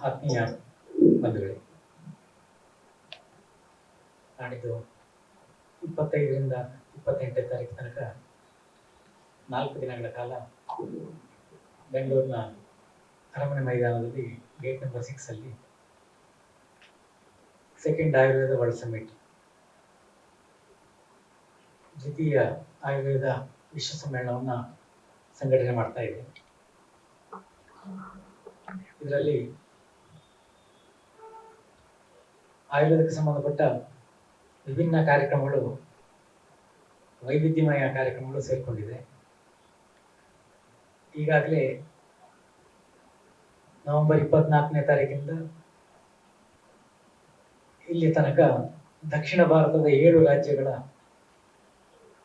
ಆತ್ಮೀಯ ಬಂಧುಗಳೇ, ನಾಡಿದ್ದು 25ರಿಂದ 28ನೇ ತಾರೀಕು ತನಕ 4 ದಿನಗಳ ಕಾಲ ಬೆಂಗಳೂರಿನ ಅರಮನೆ ಮೈದಾನದಲ್ಲಿ ಗೇಟ್ ನಂಬರ್ 6 ಅಲ್ಲಿ ಸೆಕೆಂಡ್ ಆಯುರ್ವೇದ ವರ್ಲ್ಡ್ ಸಮಿಟ್, ದ್ವಿತೀಯ ಆಯುರ್ವೇದ ವಿಶ್ವ ಸಮ್ಮೇಳನವನ್ನು ಸಂಘಟನೆ ಮಾಡ್ತಾ ಇದೆ. ಇದರಲ್ಲಿ ಆಯುರ್ವೇದಕ್ಕೆ ಸಂಬಂಧಪಟ್ಟ ವಿಭಿನ್ನ ಕಾರ್ಯಕ್ರಮಗಳು, ವೈವಿಧ್ಯಮಯ ಕಾರ್ಯಕ್ರಮಗಳು ಸೇರಿಕೊಂಡಿದೆ. ಈಗಾಗಲೇ ನವೆಂಬರ್ 24ನೇ ತಾರೀಕಿಂದ ಇಲ್ಲಿ ತನಕ ದಕ್ಷಿಣ ಭಾರತದ 7 ರಾಜ್ಯಗಳ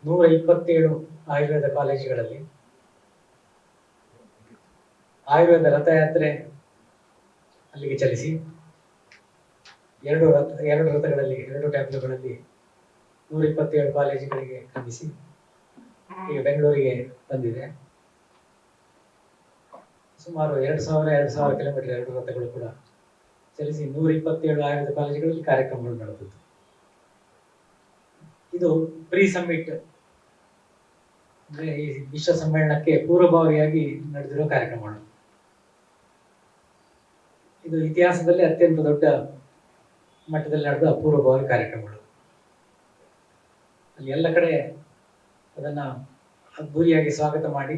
127 ಆಯುರ್ವೇದ ಕಾಲೇಜುಗಳಲ್ಲಿ ಆಯುರ್ವೇದ ರಥಯಾತ್ರೆ ಅಲ್ಲಿಗೆ ಚಲಿಸಿ 2 ರಥಗಳಲ್ಲಿ 2 ಟ್ಯಾಬ್ಲುಗಳಲ್ಲಿ 127 ಕಾಲೇಜುಗಳಿಗೆ ಕ್ರಮಿಸಿ ಈಗ ಬೆಂಗಳೂರಿಗೆ ಬಂದಿದೆ. ಸುಮಾರು 2000 ಕಿಲೋಮೀಟರ್ 2 ರಥಗಳು ಕೂಡ ಚಲಿಸಿ 127 ಆಯುರ್ವೇದ ಕಾಲೇಜುಗಳಲ್ಲಿ ಕಾರ್ಯಕ್ರಮಗಳು ನಡೆದಿತ್ತು. ಇದು ಪ್ರೀ ಸಮ್ಮಿಟ್ ಅಂದ್ರೆ ಈ ವಿಶ್ವ ಸಮ್ಮೇಳನಕ್ಕೆ ಪೂರ್ವಭಾವಿಯಾಗಿ ನಡೆದಿರೋ ಕಾರ್ಯಕ್ರಮಗಳು. ಇದು ಇತಿಹಾಸದಲ್ಲಿ ಅತ್ಯಂತ ದೊಡ್ಡ ಮಟ್ಟದಲ್ಲಿ ನಡೆದ ಪೂರ್ವಭಾವಿ ಕಾರ್ಯಕ್ರಮಗಳು. ಅಲ್ಲಿ ಎಲ್ಲ ಕಡೆ ಅದನ್ನ ಅದ್ಭುರಿಯಾಗಿ ಸ್ವಾಗತ ಮಾಡಿ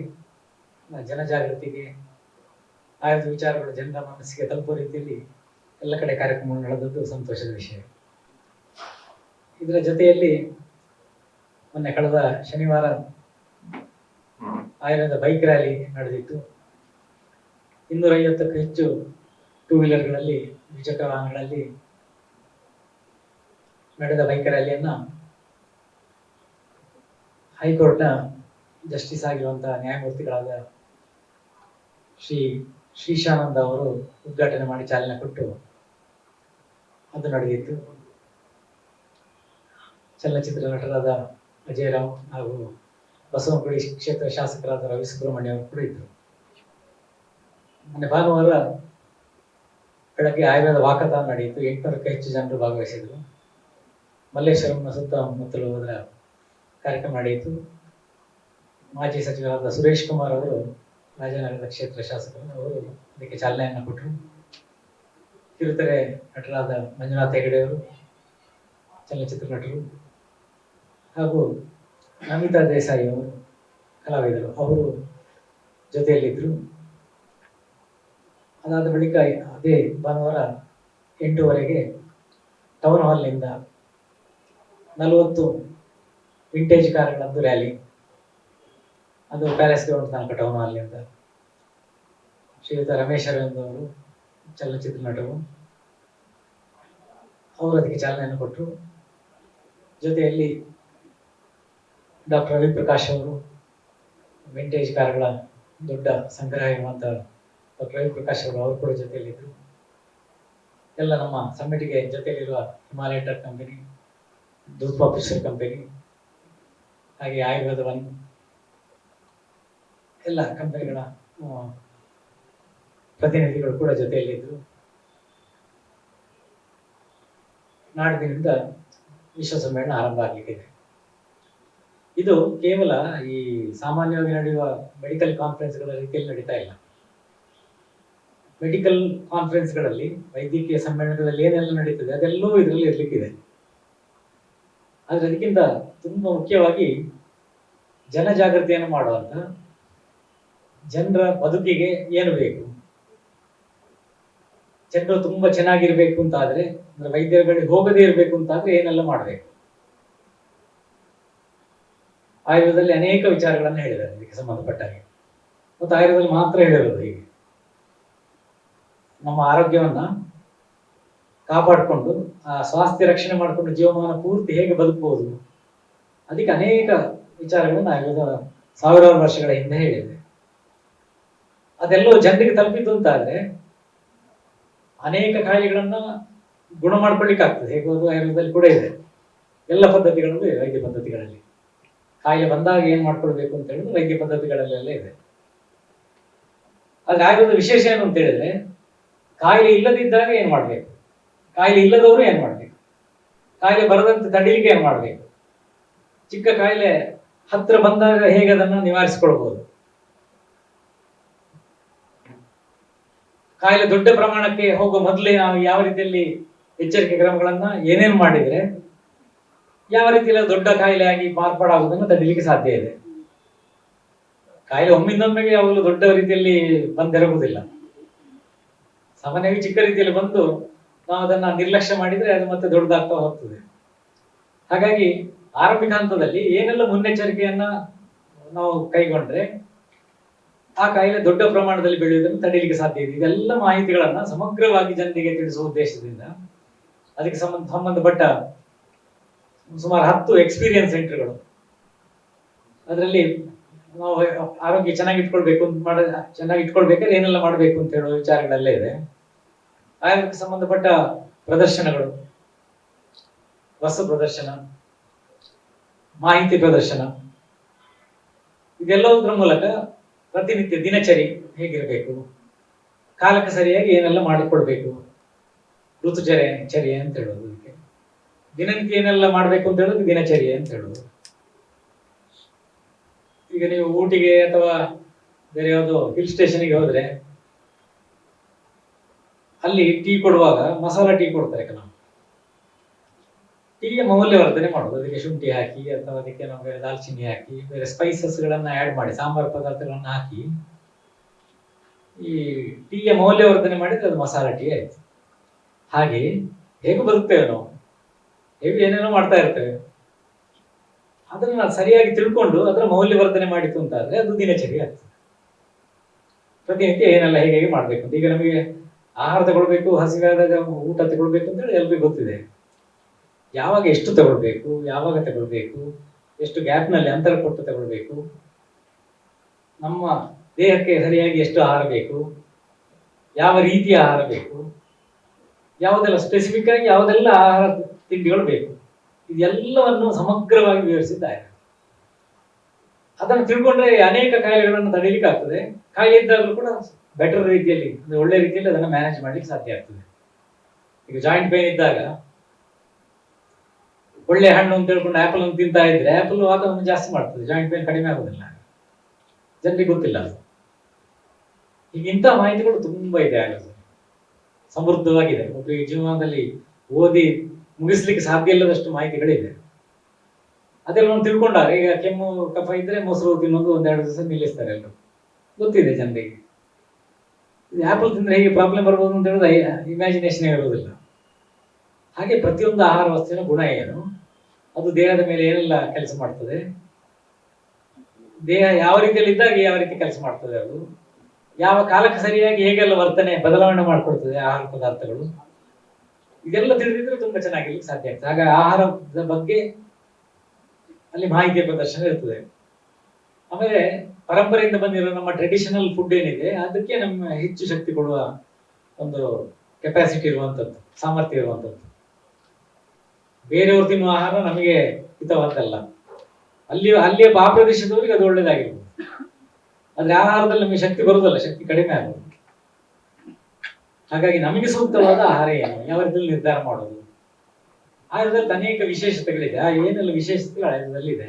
ಜನಜಾಗೃತಿಗೆ, ಆಯುರ್ವೇದ ವಿಚಾರಗಳು ಜನರ ಮನಸ್ಸಿಗೆ ತಲುಪುವ ರೀತಿಯಲ್ಲಿ ಎಲ್ಲ ಕಡೆ ಕಾರ್ಯಕ್ರಮಗಳು ನಡೆದದ್ದು ಸಂತೋಷದ ವಿಷಯ. ಇದರ ಜೊತೆಯಲ್ಲಿ ಮೊನ್ನೆ ಕಳೆದ ಶನಿವಾರ ಆಯುರ್ವೇದ ಬೈಕ್ ರ್ಯಾಲಿ ನಡೆದಿತ್ತು. 250ಕ್ಕೂ ಹೆಚ್ಚು 2 ವೀಲರ್ಗಳಲ್ಲಿ, ದ್ವಿಚಕ್ರ ವಾಹನಗಳಲ್ಲಿ ನಡೆದ ಬೈಕ್ ರ್ಯಾಲಿಯನ್ನ ಹೈಕೋರ್ಟ್ನ ಜಸ್ಟಿಸ್ ಆಗಿರುವಂತಹ ನ್ಯಾಯಮೂರ್ತಿಗಳಾದ ಶ್ರೀ ಶ್ರೀಶಾನಂದ ಅವರು ಉದ್ಘಾಟನೆ ಮಾಡಿ ಚಾಲನೆ ಕೊಟ್ಟು ಅದು ನಡೆದಿತ್ತು. ಚಲನಚಿತ್ರ ನಟರಾದ ಅಜಯ್ ರಾವ್ ಹಾಗೂ ಬಸವನಗುಡಿ ಕ್ಷೇತ್ರ ಶಾಸಕರಾದ ರವಿ ಸುಬ್ರಹ್ಮಣ್ಯ ಅವರು ಕೂಡ ಇದ್ದರು. ಮೊನ್ನೆ ಭಾನುವಾರ ಬೆಳಗ್ಗೆ ಆಯುರ್ವೇದ ವಾಕಥಾನ್ ನಡೆಯಿತು. 800ಕ್ಕೂ ಹೆಚ್ಚು ಜನರು ಭಾಗವಹಿಸಿದರು. ಮಲ್ಲೇಶ್ವರಂನ ಸುತ್ತಮುತ್ತಲು ಅದರ ಕಾರ್ಯಕ್ರಮ ನಡೆಯಿತು. ಮಾಜಿ ಸಚಿವರಾದ ಸುರೇಶ್ ಕುಮಾರ್ ಅವರು, ರಾಜನಗರದ ಕ್ಷೇತ್ರ ಶಾಸಕರು, ಅವರು ಅದಕ್ಕೆ ಚಾಲನೆಯನ್ನು ಕೊಟ್ಟರು. ಕಿರುತೆರೆ ನಟರಾದ ಮಂಜುನಾಥ್ ಹೆಗಡೆ ಅವರು, ಚಲನಚಿತ್ರ ನಟರು, ಹಾಗೂ ನಮಿತಾ ದೇಸಾಯಿ ಅವರು, ಕಲಾವಿದರು, ಅವರು ಜೊತೆಯಲ್ಲಿದ್ದರು. ಅದಾದ ಬಳಿಕ ಅದೇ ಭಾನುವಾರ 8:00ವರೆಗೆ ಟೌನ್ ಹಾಲ್ನಿಂದ 40 ವಿಂಟೇಜ್ ಕಾರುಗಳದ್ದು ರ್ಯಾಲಿ, ಅದು ಪ್ಯಾಲೇಸ್ ಗ್ರೌಂಡ್ ತನಕ ಟೌನ್ ಹಾಲ್ನಿಂದ ಶ್ರೀಯುತ ರಮೇಶ್ ಅರವಿಂದ್ ಅವರು, ಚಲನಚಿತ್ರ ನಟರು, ಅವರು ಅದಕ್ಕೆ ಚಾಲನೆಯನ್ನು ಕೊಟ್ಟರು. ಜೊತೆಯಲ್ಲಿ ಡಾಕ್ಟರ್ ರವಿಪ್ರಕಾಶ್ ಅವರು, ವಿಂಟೇಜ್ ಕಾರುಗಳ ದೊಡ್ಡ ಸಂಗ್ರಹ ಇರುವಂತ ಡಾಕ್ಟರ್ ರವಿಪ್ರಕಾಶ್ ಅವರು ಕೂಡ ಜೊತೆಯಲ್ಲಿದ್ದರು. ಎಲ್ಲ ನಮ್ಮ ಸಮ್ಮಿಟಿಗೆ ಜೊತೆಯಲ್ಲಿರುವ ಹಿಮಾಲಯ ಟ್ರಕ್ ಕಂಪನಿ, ಧೂಪ ಫಿಶರ್ ಕಂಪನಿ, ಹಾಗೆ ಆಯುರ್ವೇದ ಒನ್, ಎಲ್ಲ ಕಂಪನಿಗಳ ಪ್ರತಿನಿಧಿಗಳು ಕೂಡ ಜೊತೆಯಲ್ಲಿದ್ದರು. ನಾಡಿನಿಂದ ವಿಶ್ವ ಸಮ್ಮೇಳನ ಆರಂಭ ಆಗಲಿಕ್ಕಿದೆ. ಇದು ಕೇವಲ ಈ ಸಾಮಾನ್ಯವಾಗಿ ನಡೆಯುವ ಮೆಡಿಕಲ್ ಕಾನ್ಫರೆನ್ಸ್ಗಳ ರೀತಿಯಲ್ಲಿ ನಡೀತಾ ಇಲ್ಲ. ಮೆಡಿಕಲ್ ಕಾನ್ಫರೆನ್ಸ್ಗಳಲ್ಲಿ, ವೈದ್ಯಕೀಯ ಸಮ್ಮೇಳನಗಳಲ್ಲಿ ಏನೆಲ್ಲ ನಡೀತದೆ ಅದೆಲ್ಲವೂ ಇದರಲ್ಲಿ ಇರ್ಲಿಕ್ಕಿದೆ. ಆದ್ರೆ ಅದಕ್ಕಿಂತ ತುಂಬಾ ಮುಖ್ಯವಾಗಿ ಜನಜಾಗೃತಿಯನ್ನು ಮಾಡುವಂತ, ಜನರ ಬದುಕಿಗೆ ಏನು ಬೇಕು, ಜನರು ತುಂಬಾ ಚೆನ್ನಾಗಿರ್ಬೇಕು ಅಂತ ಆದ್ರೆ, ಅಂದ್ರೆ ವೈದ್ಯರ ಬಳಿ ಹೋಗದೇ ಇರಬೇಕು ಅಂತ ಆದ್ರೆ ಏನೆಲ್ಲ ಮಾಡಬೇಕು. ಆಯುರ್ವೇದದಲ್ಲಿ ಅನೇಕ ವಿಚಾರಗಳನ್ನು ಹೇಳಿದ್ದಾರೆ ಇದಕ್ಕೆ ಸಂಬಂಧಪಟ್ಟ ಹಾಗೆ. ಮತ್ತು ಆಯುರ್ವೇದದಲ್ಲಿ ಮಾತ್ರ ಹೇಳಿರೋದು ಹೀಗೆ ನಮ್ಮ ಆರೋಗ್ಯವನ್ನ ಕಾಪಾಡಿಕೊಂಡು ಆ ಸ್ವಾಸ್ಥ್ಯ ರಕ್ಷಣೆ ಮಾಡಿಕೊಂಡು ಜೀವಮಾನ ಪೂರ್ತಿ ಹೇಗೆ ಬದುಕಬಹುದು, ಅದಕ್ಕೆ ಅನೇಕ ವಿಚಾರಗಳನ್ನು ಆಯುರ್ವೇದ ಸಾವಿರಾರು ವರ್ಷಗಳ ಹಿಂದೆ ಹೇಳಿದೆ. ಅದೆಲ್ಲವೂ ಜನರಿಗೆ ತಲುಪಿತು ಅಂತ ಆದ್ರೆ ಅನೇಕ ಕಾಯಿಲೆಗಳನ್ನ ಗುಣ ಮಾಡ್ಕೊಳ್ಳಿಕ್ಕೆ ಆಗ್ತದೆ. ಹೇಗೂ ಆಯುರ್ವೇದದಲ್ಲಿ ಕೂಡ ಇದೆ, ಎಲ್ಲ ಪದ್ಧತಿಗಳಲ್ಲೂ ಇದೆ. ವೈದ್ಯ ಪದ್ಧತಿಗಳಲ್ಲಿ ಕಾಯಿಲೆ ಬಂದಾಗ ಏನ್ ಮಾಡ್ಕೊಳ್ಬೇಕು ಅಂತ ಹೇಳಿದ್ರೆ ವೈದ್ಯ ಪದ್ಧತಿಗಳಲ್ಲೆಲ್ಲ ಇದೆ. ಆದ್ರೆ ಆಯುರ್ವೇದ ವಿಶೇಷ ಏನು ಅಂತ ಹೇಳಿದ್ರೆ, ಕಾಯಿಲೆ ಇಲ್ಲದಿದ್ದಾಗ ಏನ್ ಮಾಡ್ಬೇಕು, ಕಾಯಿಲೆ ಇಲ್ಲದವರು ಏನ್ ಮಾಡ್ಬೇಕು, ಕಾಯಿಲೆ ಬರದಂತೆ ತಡೀಲಿಕ್ಕೆ ಏನ್ ಮಾಡ್ಬೇಕು, ಚಿಕ್ಕ ಕಾಯಿಲೆ ಹತ್ರ ಬಂದಾಗ ಹೇಗೆ ಅದನ್ನು ನಿವಾರಿಸಿಕೊಳ್ಬಹುದು, ಕಾಯಿಲೆ ದೊಡ್ಡ ಪ್ರಮಾಣಕ್ಕೆ ಹೋಗುವ ಮೊದಲೇ ನಾವು ಯಾವ ರೀತಿಯಲ್ಲಿ ಎಚ್ಚರಿಕೆ ಕ್ರಮಗಳನ್ನ ಏನೇನು ಮಾಡಿದ್ರೆ ಯಾವ ರೀತಿಯಲ್ಲಿ ದೊಡ್ಡ ಕಾಯಿಲೆ ಆಗಿ ಮಾರ್ಪಾಡಾಗುವುದನ್ನು ತಡೀಲಿಕ್ಕೆ ಸಾಧ್ಯ ಇದೆ. ಕಾಯಿಲೆ ಒಮ್ಮಿಂದೊಮ್ಮೆಗೆ ಯಾವಾಗಲೂ ದೊಡ್ಡ ರೀತಿಯಲ್ಲಿ ಬಂದೆರಗುವುದಿಲ್ಲ. ಸಾಮಾನ್ಯವಾಗಿ ಚಿಕ್ಕ ರೀತಿಯಲ್ಲಿ ಬಂದು ನಾವು ಅದನ್ನ ನಿರ್ಲಕ್ಷ್ಯ ಮಾಡಿದ್ರೆ ಅದು ಮತ್ತೆ ದೊಡ್ಡದಾಗ್ತಾ ಹೋಗ್ತದೆ. ಹಾಗಾಗಿ ಆರಂಭಿಕ ಹಂತದಲ್ಲಿ ಏನೆಲ್ಲ ಮುನ್ನೆಚ್ಚರಿಕೆಯನ್ನ ನಾವು ಕೈಗೊಂಡ್ರೆ ಆ ಕಾಯಿಲೆ ದೊಡ್ಡ ಪ್ರಮಾಣದಲ್ಲಿ ಬೆಳೆಯುವುದನ್ನು ತಡೆಯಲಿಕ್ಕೆ ಸಾಧ್ಯ ಇದೆ. ಇದೆಲ್ಲ ಮಾಹಿತಿಗಳನ್ನ ಸಮಗ್ರವಾಗಿ ಜನರಿಗೆ ತಿಳಿಸುವ ಉದ್ದೇಶದಿಂದ ಅದಕ್ಕೆ ಸಂಬಂಧಪಟ್ಟ ಸುಮಾರು 10 ಎಕ್ಸ್ಪೀರಿಯನ್ಸ್ ಸೆಂಟರ್ಗಳು, ಅದರಲ್ಲಿ ನಾವು ಆರೋಗ್ಯ ಚೆನ್ನಾಗಿ ಇಟ್ಕೊಳ್ಬೇಕಾದ್ರೆ ಏನೆಲ್ಲ ಮಾಡಬೇಕು ಅಂತ ಹೇಳುವ ವಿಚಾರಗಳೆಲ್ಲ ಇದೆ. ಆರೋಗ್ಯಕ್ಕೆ ಸಂಬಂಧಪಟ್ಟ ಪ್ರದರ್ಶನಗಳು, ವಸ್ತು ಪ್ರದರ್ಶನ, ಮಾಹಿತಿ ಪ್ರದರ್ಶನ, ಇದೆಲ್ಲದರ ಮೂಲಕ ಪ್ರತಿನಿತ್ಯ ದಿನಚರಿ ಹೇಗಿರಬೇಕು, ಕಾಲಕ್ಕೆ ಸರಿಯಾಗಿ ಏನೆಲ್ಲ ಮಾಡಿಕೊಡ್ಬೇಕು, ಋತುಚರ್ಯೆ ಅಂತ ಹೇಳೋದು, ಇದಕ್ಕೆ ದಿನನಿತ್ಯ ಏನೆಲ್ಲ ಮಾಡ್ಬೇಕು ಅಂತ ಹೇಳೋದು ದಿನಚರ್ಯೆ ಅಂತ ಹೇಳೋದು. ಈಗ ನೀವು ಊಟಿಗೆ ಅಥವಾ ಬೇರೆ ಯಾವುದು ಹಿಲ್ ಸ್ಟೇಷನ್ಗೆ ಹೋದ್ರೆ ಅಲ್ಲಿ ಟೀ ಕೊಡುವಾಗ ಮಸಾಲಾ ಟೀ ಕೊಡ್ತಾರೆ ಕೆಲವು. ಟೀಯ ಮೌಲ್ಯವರ್ಧನೆ ಮಾಡೋದು, ಅದಕ್ಕೆ ಶುಂಠಿ ಹಾಕಿ ಅಥವಾ ಅದಕ್ಕೆ ನಾವು ದಾಲ್ಚಿನ್ನಿ ಹಾಕಿ ಬೇರೆ ಸ್ಪೈಸಸ್ ಗಳನ್ನ ಆಡ್ ಮಾಡಿ ಸಾಂಬಾರು ಪದಾರ್ಥಗಳನ್ನ ಹಾಕಿ ಈ ಟೀಯ ಮೌಲ್ಯವರ್ಧನೆ ಮಾಡಿದ್ರೆ ಅದು ಮಸಾಲಾ ಟೀ ಆಯ್ತು. ಹಾಗೆ ಹೇಗೆ ಬದುಕ್ತೇವೆ ನಾವು, ಹೇಗೆ ಏನೇನೋ ಮಾಡ್ತಾ ಇರ್ತೇವೆ, ಅದನ್ನ ಸರಿಯಾಗಿ ತಿಳ್ಕೊಂಡು ಅದರ ಮೌಲ್ಯವರ್ಧನೆ ಮಾಡಿತು ಅಂತಾದ್ರೆ ಅದು ದಿನಚರಿ ಆಗ್ತದೆ. ಪ್ರತಿನಿತ್ಯ ಏನೆಲ್ಲ ಹೇಗೆ ಮಾಡ್ಬೇಕು ಅಂತ. ಈಗ ನಮಗೆ ಆಹಾರ ತಗೊಳ್ಬೇಕು, ಹಸಿವಾದಾಗ ಊಟ ತಗೊಳ್ಬೇಕು ಅಂತ ಹೇಳಿ ಎಲ್ರಿಗೂ ಗೊತ್ತಿದೆ. ಯಾವಾಗ ಎಷ್ಟು ತಗೊಳ್ಬೇಕು, ಯಾವಾಗ ತಗೊಳ್ಬೇಕು, ಎಷ್ಟು ಗ್ಯಾಪ್ನಲ್ಲಿ ಅಂತರ ಕೊಟ್ಟು ತಗೊಳ್ಬೇಕು, ನಮ್ಮ ದೇಹಕ್ಕೆ ಸರಿಯಾಗಿ ಎಷ್ಟು ಆಹಾರ ಬೇಕು, ಯಾವ ರೀತಿಯ ಆಹಾರ ಬೇಕು, ಯಾವುದೆಲ್ಲ ಸ್ಪೆಸಿಫಿಕ್ ಆಗಿ ಯಾವುದೆಲ್ಲ ಆಹಾರ ತಿಂಡಿಗಳು ಬೇಕು, ಇದೆಲ್ಲವನ್ನು ಸಮಗ್ರವಾಗಿ ವಿವರಿಸಿದ್ದಾರೆ. ಅದನ್ನು ತಿಳ್ಕೊಂಡ್ರೆ ಅನೇಕ ಕಾಯಿಲೆಗಳನ್ನು ತಡೆಯಲಿಕ್ಕೆ ಆಗ್ತದೆ. ಕಾಯಿಲೆ ಇದ್ದಾಗಲೂ ಕೂಡ ಬೆಟರ್ ರೀತಿಯಲ್ಲಿ, ಒಳ್ಳೆ ರೀತಿಯಲ್ಲಿ ಅದನ್ನು ಮ್ಯಾನೇಜ್ ಮಾಡ್ಲಿಕ್ಕೆ ಸಾಧ್ಯ ಆಗ್ತದೆ. ಈಗ ಜಾಯಿಂಟ್ ಪೇನ್ ಇದ್ದಾಗ ಒಳ್ಳೆ ಹಣ್ಣು ಅಂತ ಹೇಳ್ಕೊಂಡು ಆಪಲ್ ಅನ್ನು ತಿಂತಾ ಇದ್ರೆ ಆಪಲ್ ವಾದವನ್ನು ಜಾಸ್ತಿ ಮಾಡ್ತದೆ, ಜಾಯಿಂಟ್ ಪೇನ್ ಕಡಿಮೆ ಆಗುದಿಲ್ಲ, ಜನರಿಗೆ ಗೊತ್ತಿಲ್ಲ ಅದು. ಈಗ ಇಂಥ ಮಾಹಿತಿಗಳು ತುಂಬಾ ಇದೆ, ಆಗೋದು ಸಮೃದ್ಧವಾಗಿದೆ. ಒಬ್ಬರಿಗೆ ಜೀವನದಲ್ಲಿ ಓದಿ ಮುಗಿಸ್ಲಿಕ್ಕೆ ಸಾಧ್ಯ ಇಲ್ಲದಷ್ಟು ಮಾಹಿತಿಗಳಿದೆ. ಅದೆಲ್ಲ ನಾವು ತಿಳ್ಕೊಂಡಾಗ ಈಗ ಕೆಮ್ಮು ಕಫ ಇದ್ರೆ ಮೊಸರು ತಿನ್ನೋದು 1-2 ದಿವಸ ನಿಲ್ಲಿಸ್ತಾರೆ, ಎಲ್ಲರೂ ಗೊತ್ತಿದೆ ಜನರಿಗೆ. ಇದು ಆಪಲ್ ತಿಂದ್ರೆ ಹೇಗೆ ಪ್ರಾಬ್ಲಮ್ ಬರ್ಬೋದು ಅಂತ ಹೇಳೋದು ಇಮ್ಯಾಜಿನೇಷನ್ ಇರೋದಿಲ್ಲ. ಹಾಗೆ ಪ್ರತಿಯೊಂದು ಆಹಾರ ವಸ್ತುವಿನ ಗುಣ ಏನು, ಅದು ದೇಹದ ಮೇಲೆ ಏನೆಲ್ಲ ಕೆಲಸ ಮಾಡ್ತದೆ, ದೇಹ ಯಾವ ರೀತಿಯಲ್ಲಿ ಇದ್ದಾಗ ಯಾವ ರೀತಿ ಕೆಲಸ ಮಾಡ್ತದೆ, ಅದು ಯಾವ ಕಾಲಕ್ಕೆ ಸರಿಯಾಗಿ ಹೇಗೆಲ್ಲ ವರ್ತನೆ ಬದಲಾವಣೆ ಮಾಡ್ಕೊಡ್ತದೆ ಆಹಾರ ಪದಾರ್ಥಗಳು, ಇದೆಲ್ಲ ತಿಳಿದಿದ್ರೆ ತುಂಬಾ ಚೆನ್ನಾಗಿರ್ಲಿಕ್ಕೆ ಸಾಧ್ಯ ಆಗ್ತದೆ. ಹಾಗೆ ಆಹಾರದ ಬಗ್ಗೆ ಅಲ್ಲಿ ಮಾಹಿತಿಯ ಪ್ರದರ್ಶನ ಇರ್ತದೆ. ಆಮೇಲೆ ಪರಂಪರೆಯಿಂದ ಬಂದಿರೋ ನಮ್ಮ ಟ್ರೆಡಿಷನಲ್ ಫುಡ್ ಏನಿದೆ ಅದಕ್ಕೆ ನಮ್ಮ ಹೆಚ್ಚು ಶಕ್ತಿ ಕೊಡುವ ಒಂದು ಕೆಪಾಸಿಟಿ ಇರುವಂತದ್ದು, ಸಾಮರ್ಥ್ಯ ಇರುವಂತದ್ದು. ಬೇರೆಯವರು ತಿನ್ನುವ ಆಹಾರ ನಮಗೆ ಹಿತವಾದಲ್ಲ, ಅಲ್ಲಿಯ ಆ ಪ್ರದೇಶದವರಿಗೆ ಅದು ಒಳ್ಳೇದಾಗಿರ್ಬೋದು. ಆದ್ರೆ ಆಹಾರದಲ್ಲಿ ನಮಗೆ ಶಕ್ತಿ ಬರುವುದಲ್ಲ, ಶಕ್ತಿ ಕಡಿಮೆ ಆಗುವುದು. ಹಾಗಾಗಿ ನಮಗೆ ಸೂಕ್ತವಾದ ಆಹಾರ ಏನು, ಯಾವ ರೀತಿಯಲ್ಲಿ ನಿರ್ಧಾರ ಮಾಡೋದು. ಆಹಾರದಲ್ಲಿ ಅನೇಕ ವಿಶೇಷತೆಗಳಿದೆ. ಆ ಏನೆಲ್ಲ ವಿಶೇಷತೆಗಳು ಆಹಾರದಲ್ಲಿ ಇದೆ,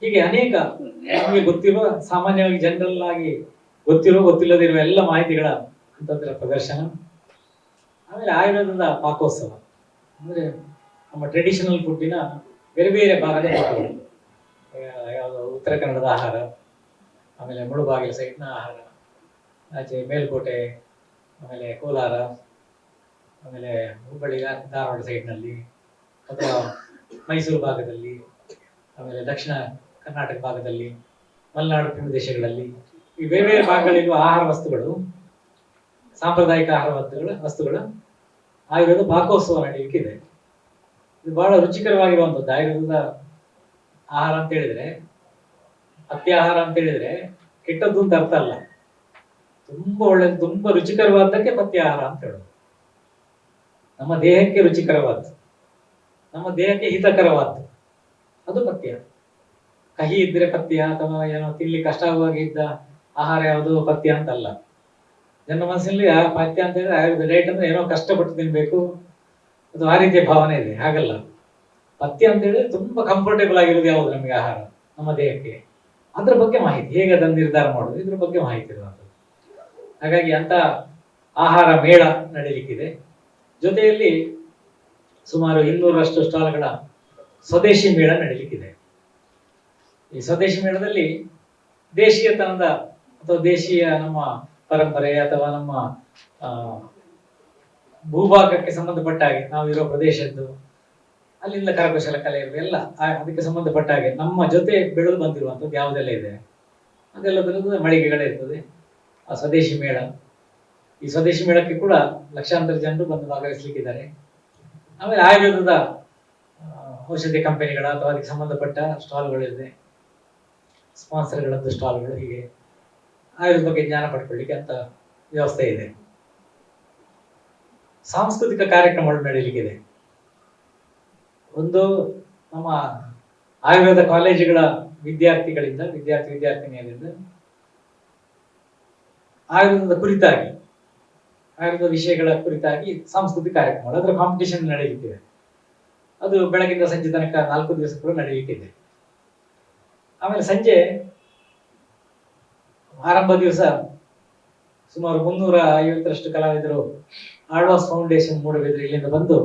ಹೀಗೆ ಅನೇಕ ನಮಗೆ ಗೊತ್ತಿರುವ, ಸಾಮಾನ್ಯವಾಗಿ ಜನರಲ್ ಆಗಿ ಗೊತ್ತಿಲ್ಲದಿರುವ ಎಲ್ಲ ಮಾಹಿತಿಗಳ ಅಂತಂದ್ರೆ ಪ್ರದರ್ಶನ. ಆಮೇಲೆ ಆಯುರ್ವೇದದ ಪಾಕೋತ್ಸವ, ಅಂದ್ರೆ ನಮ್ಮ ಟ್ರೆಡಿಷನಲ್ ಫುಡ್ಡಿನ ಬೇರೆ ಬೇರೆ ಭಾಗದ ಪಾಕಗಳು. ಯಾವುದು ಉತ್ತರ ಕನ್ನಡದ ಆಹಾರ, ಆಮೇಲೆ ಮುಳುಬಾಗಿಲು ಸೈಡ್ನ ಆಹಾರ, ಆಚೆ ಮೇಲ್ಕೋಟೆ, ಆಮೇಲೆ ಕೋಲಾರ, ಆಮೇಲೆ ಹುಬ್ಬಳ್ಳಿ ಧಾರವಾಡ ಸೈಡ್ನಲ್ಲಿ, ಅಥವಾ ಮೈಸೂರು ಭಾಗದಲ್ಲಿ, ಆಮೇಲೆ ದಕ್ಷಿಣ ಕರ್ನಾಟಕ ಭಾಗದಲ್ಲಿ, ಮಲೆನಾಡು ಪ್ರದೇಶಗಳಲ್ಲಿ, ಈ ಬೇರೆ ಬೇರೆ ಭಾಗಗಳಿರುವ ಆಹಾರ ವಸ್ತುಗಳು, ಸಾಂಪ್ರದಾಯಿಕ ಆಹಾರ ವಸ್ತುಗಳ ಆಯುರ್ವೇದ ಪಾಕೋತ್ಸವ ನಡೆಯಲಿಕ್ಕೆ ಇದೆ. ಇದು ಬಹಳ ರುಚಿಕರವಾಗಿರುವಂಥದ್ದು. ಆಯುರ್ವೇದದ ಆಹಾರ ಅಂತ ಹೇಳಿದ್ರೆ, ಪಥ್ಯ ಆಹಾರ ಅಂತ ಹೇಳಿದ್ರೆ ಕೆಟ್ಟದ್ದು ಅಂತ ಅರ್ಥ ಅಲ್ಲ. ತುಂಬಾ ಒಳ್ಳೆದು, ತುಂಬಾ ರುಚಿಕರವಾದಕ್ಕೆ ಪಥ್ಯ ಆಹಾರ ಅಂತ ಹೇಳೋದು. ನಮ್ಮ ದೇಹಕ್ಕೆ ರುಚಿಕರವಾದ್ದು, ನಮ್ಮ ದೇಹಕ್ಕೆ ಹಿತಕರವಾದ್ದು ಅದು ಪಥ್ಯ. ಕಹಿ ಇದ್ರೆ ಪಥ್ಯ, ಅಥವಾ ಏನೋ ತಿನ್ಲಿ ಕಷ್ಟ ಆಗುವಾಗ ಇದ್ದ ಆಹಾರ ಯಾವುದು ಪಥ್ಯ ಅಂತಲ್ಲ. ನನ್ನ ಮನಸ್ಸಿನಲ್ಲಿ ಆ ಪಥ್ಯ ಅಂತ ಹೇಳಿದ್ರೆ ಆಯುರ್ವೇದ ಡಯಟ್ ಅಂದ್ರೆ ಏನೋ ಕಷ್ಟಪಟ್ಟು ತಿನ್ಬೇಕು, ಅದು ಆ ರೀತಿಯ ಭಾವನೆ ಇದೆ. ಹಾಗಲ್ಲ, ಪಥ್ಯ ಅಂತ ಹೇಳಿದ್ರೆ ತುಂಬಾ ಕಂಫರ್ಟೇಬಲ್ ಆಗಿರೋದು ಯಾವುದು ನಮಗೆ ಆಹಾರ ನಮ್ಮ ದೇಹಕ್ಕೆ, ಅದ್ರ ಬಗ್ಗೆ ಮಾಹಿತಿ, ಹೇಗೆ ಅದನ್ನು ನಿರ್ಧಾರ ಮಾಡೋದು, ಇದ್ರ ಬಗ್ಗೆ ಮಾಹಿತಿ ಇರುವಂಥದ್ದು. ಹಾಗಾಗಿ ಅಂತ ಆಹಾರ ಮೇಳ ನಡೀಲಿಕ್ಕಿದೆ. ಜೊತೆಯಲ್ಲಿ ಸುಮಾರು 200ರಷ್ಟು ಸ್ಟಾಲ್ಗಳ ಸ್ವದೇಶಿ ಮೇಳ ನಡೀಲಿಕ್ಕಿದೆ. ಈ ಸ್ವದೇಶಿ ಮೇಳದಲ್ಲಿ ದೇಶೀಯತನದ ಅಥವಾ ದೇಶೀಯ ನಮ್ಮ ಪರಂಪರೆ ಅಥವಾ ನಮ್ಮ ಭೂಭಾಗಕ್ಕೆ ಸಂಬಂಧಪಟ್ಟ ಹಾಗೆ, ನಾವಿರೋ ಪ್ರದೇಶದ್ದು ಅಲ್ಲಿಂದ ಕರಕುಶಲ ಕಲೆ ಎಲ್ಲ ಅದಕ್ಕೆ ಸಂಬಂಧಪಟ್ಟ ಹಾಗೆ ನಮ್ಮ ಜೊತೆ ಬೆಳೆದು ಬಂದಿರುವಂಥದ್ದು ಯಾವುದೆಲ್ಲ ಇದೆ ಅದೆಲ್ಲದರದ್ದು ಮಳಿಗೆಗಳಿರ್ತದೆ. ಆ ಸ್ವದೇಶಿ ಮೇಳ, ಈ ಸ್ವದೇಶಿ ಮೇಳಕ್ಕೆ ಕೂಡ ಲಕ್ಷಾಂತರ ಜನರು ಬಂದು ಭಾಗವಹಿಸಲಿಕ್ಕಿದ್ದಾರೆ. ಆಮೇಲೆ ಆಯುರ್ವೇದದ ಔಷಧಿ ಕಂಪನಿಗಳ ಅಥವಾ ಅದಕ್ಕೆ ಸಂಬಂಧಪಟ್ಟ ಸ್ಟಾಲ್ಗಳಿದೆ, ಸ್ಪಾನ್ಸರ್ಗಳದ್ದು ಸ್ಟಾಲ್ಗಳು, ಹೀಗೆ ಆಯುರ್ವೇದ ಬಗ್ಗೆ ಜ್ಞಾನ ಪಡ್ಕೊಳ್ಳಿಕ್ಕೆ ಅಂತ ವ್ಯವಸ್ಥೆ ಇದೆ. ಸಾಂಸ್ಕೃತಿಕ ಕಾರ್ಯಕ್ರಮಗಳು ನಡೀಲಿಕ್ಕಿದೆ. ಒಂದು ನಮ್ಮ ಆಯುರ್ವೇದ ಕಾಲೇಜುಗಳ ವಿದ್ಯಾರ್ಥಿನಿಯರಿಂದ ಆಯುರ್ವೇದದ ಕುರಿತಾಗಿ, ಆಯುರ್ವೇದ ವಿಷಯಗಳ ಕುರಿತಾಗಿ ಸಾಂಸ್ಕೃತಿಕ ಕಾರ್ಯಕ್ರಮಗಳು, ಅದರ ಕಾಂಪಿಟೇಷನ್ ನಡೆಯಲಿಕ್ಕಿದೆ. ಅದು ಬೆಳಗಿಂದ ಸಂಜೆ ತನಕ 4 ದಿವಸ ಕೂಡ ನಡೆಯಲಿಕ್ಕಿದೆ. ಆಮೇಲೆ ಸಂಜೆ ಆರಂಭ ದಿವಸ ಸುಮಾರು 350ರಷ್ಟು ಕಲಾವಿದರು ಆಳ್ವಾಸ್ ಫೌಂಡೇಶನ್ ಮೂಡಬಿದ್ರೆ ಇಲ್ಲಿಂದ ಬಂದು